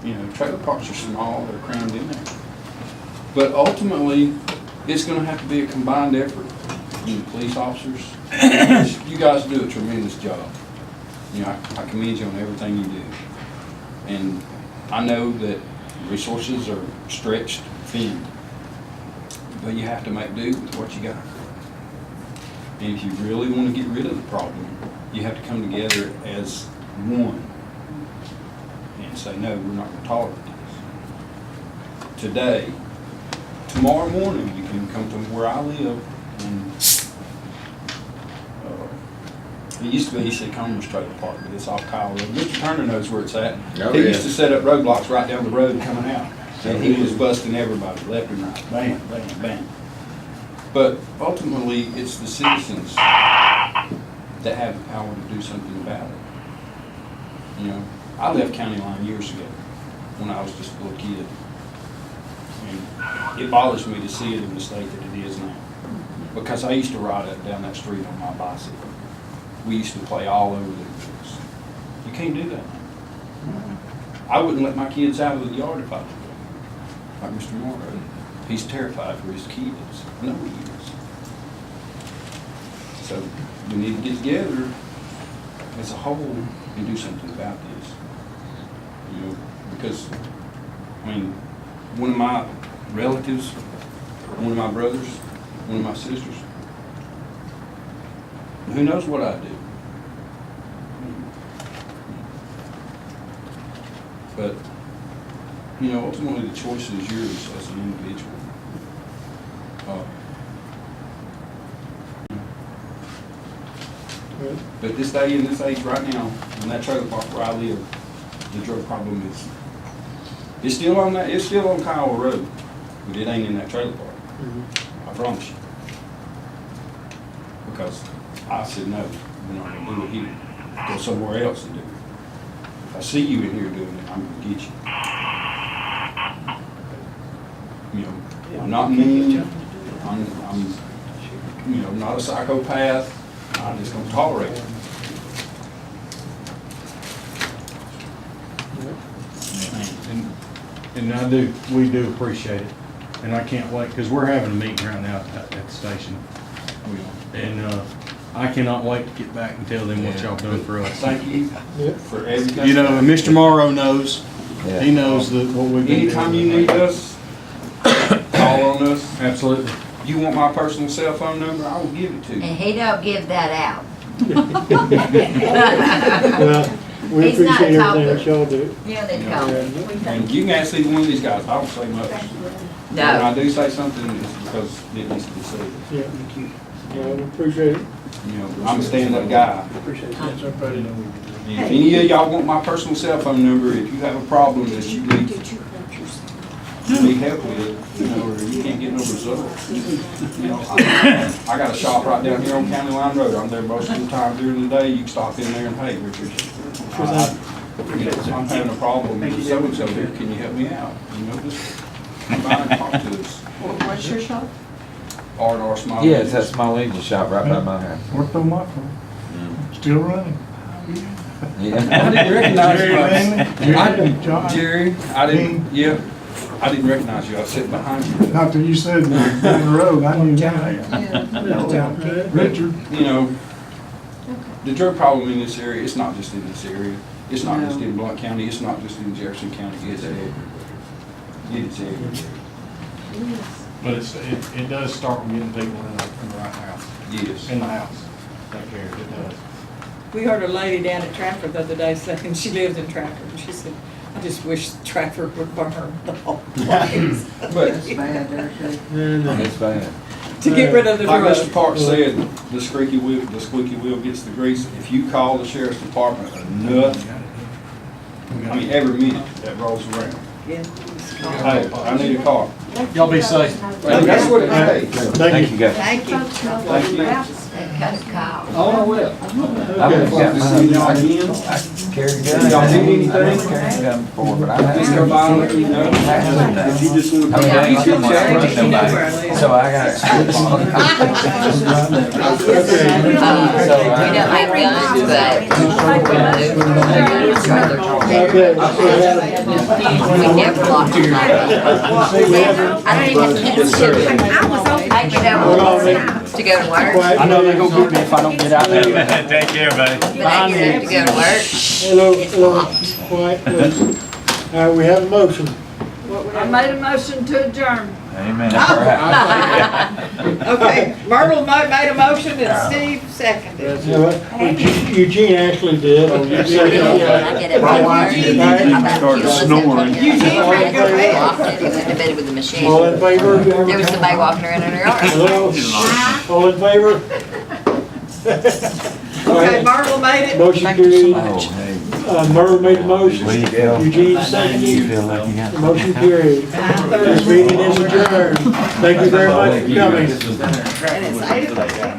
You know, trailer parks are small, they're crammed in there. But ultimately, it's gonna have to be a combined effort. You know, police officers, you guys do a tremendous job. You know, I commend you on everything you do. And I know that resources are stretched thin, but you have to make do with what you got. And if you really want to get rid of the problem, you have to come together as one and say, no, we're not going to tolerate this. Today, tomorrow morning, you can come to where I live and it used to be East Comer's Trailer Park, but it's off Kyle Road. Mr. Turner knows where it's at. Oh, He yeah. used to set up roadblocks right down the road coming out. And he was busting everybody left and right, bam, bam, bam. But ultimately, it's the citizens that have the power to do something about it. You know, I left County Line years ago when I was just a little kid. And it bothers me to see it in the state that it is now. Because I used to ride up down that street on my bicycle. We used to play all over the place. You can't do that now. I wouldn't let my kids out of the yard if I did. Like Mr. Morrow. He's terrified for his kids. I know he is. So we need to get together as a whole and do something about this. You know, because, I mean, one of my relatives, one of my brothers, one of my sisters, who knows what I do? But, you know, ultimately the choice is yours as an individual. But this day and this age right now, in that trailer park where I live, the drug problem is, it's still on Kyle Road, but it ain't in that trailer park. I promise you. Because I said, no, we're not gonna do it here. Go somewhere else and do it. If I see you in here doing it, I'm gonna get you. You know, I'm not mean, I'm, you know, not a psychopath. I'm just gonna tolerate it. And we do appreciate it. And I can't wait, because we're having a meeting right now at the station. And I cannot wait to get back and tell them what y'all done for us. Thank you for everything. You know, and Mr. Morrow knows, Yeah. he knows that what we've been doing. Anytime you need us, call on us. Absolutely. You want my personal cell phone number, I will give it to you. And he don't give that out. Well, we He's not appreciate a everything that talker. y'all do. Yeah, they call. And you can ask either one of these guys, I don't say much. When I do say something, it's because it needs to be said. Yeah. Well, we appreciate it. You know, I'm a stand-up guy. Appreciate that. If any of y'all want my personal cell phone number, if you have a problem that you need help with, you know, or you can't get no results. You know, I got a shop right down here on County Line Road. I'm there most of the time during the day. You can stop in there and, hey, Richard, you know, I'm having a problem with so-and-so here. Can you help me out? You know, just come by and talk to us. What's your shop? R&R Small. Yes, that's my Legion shop right by my house. Worked on my phone. Still running. Yeah. I didn't recognize you. Jerry, Jerry, I didn't recognize you. I was sitting behind you. After you said down the road, I knew that. Richard. You know, the drug problem in this area, it's not just in this area. It's not just in Blount County. It's not just in Jefferson County. It's everywhere. It's everywhere. But it does start with getting people in the right house. Yes. In the house. Take care of it, it does. We heard a lady down at Trafford the other day saying she lives in Trafford, and she said, I just wish Trafford would burn the whole place. But It's bad there, too. It's bad. To get rid of the like drug. Mr. Park said, the squeaky wheel gets the grease. If you call the sheriff's department enough, I mean, every minute that rolls around. Yeah. Hey, I need a car. Y'all be safe. And that's what it takes. Thank you. Thank you, guys. Thank you. Thank you. cut it, Kyle. Oh, I will. I've Okay. got my, I carry a gun. Y'all need anything? I never carried a gun before, but I have. Just go by and let me know. If you just want I'm to. done, I should check. rush nobody, so I got. We don't make guns, but we never lock them up. I don't even have keys I was over. I get up to go to work, Quiet, I know they're please. gonna get me if I don't get out there. Take care, buddy. but I get up to go to work. Hello, hello, quiet, please. We have a motion. I made a motion to adjourn. Amen. All right. Okay, Myrtle made a motion and Steve seconded. You know what? Eugene actually did. I get up to work, I'm about to kill this snoring. Eugene, ready to go to bed? Walked in, he went to bed with the machine. All in favor? There was somebody walking around in her yard. Hello? All in favor? Okay, Myrtle made it. Motion Thank you so carried. much. Merle made the motion. Eugene seconded. Motion carried. This meeting is adjourned. Thank you very much for coming. And it's 8 o'clock.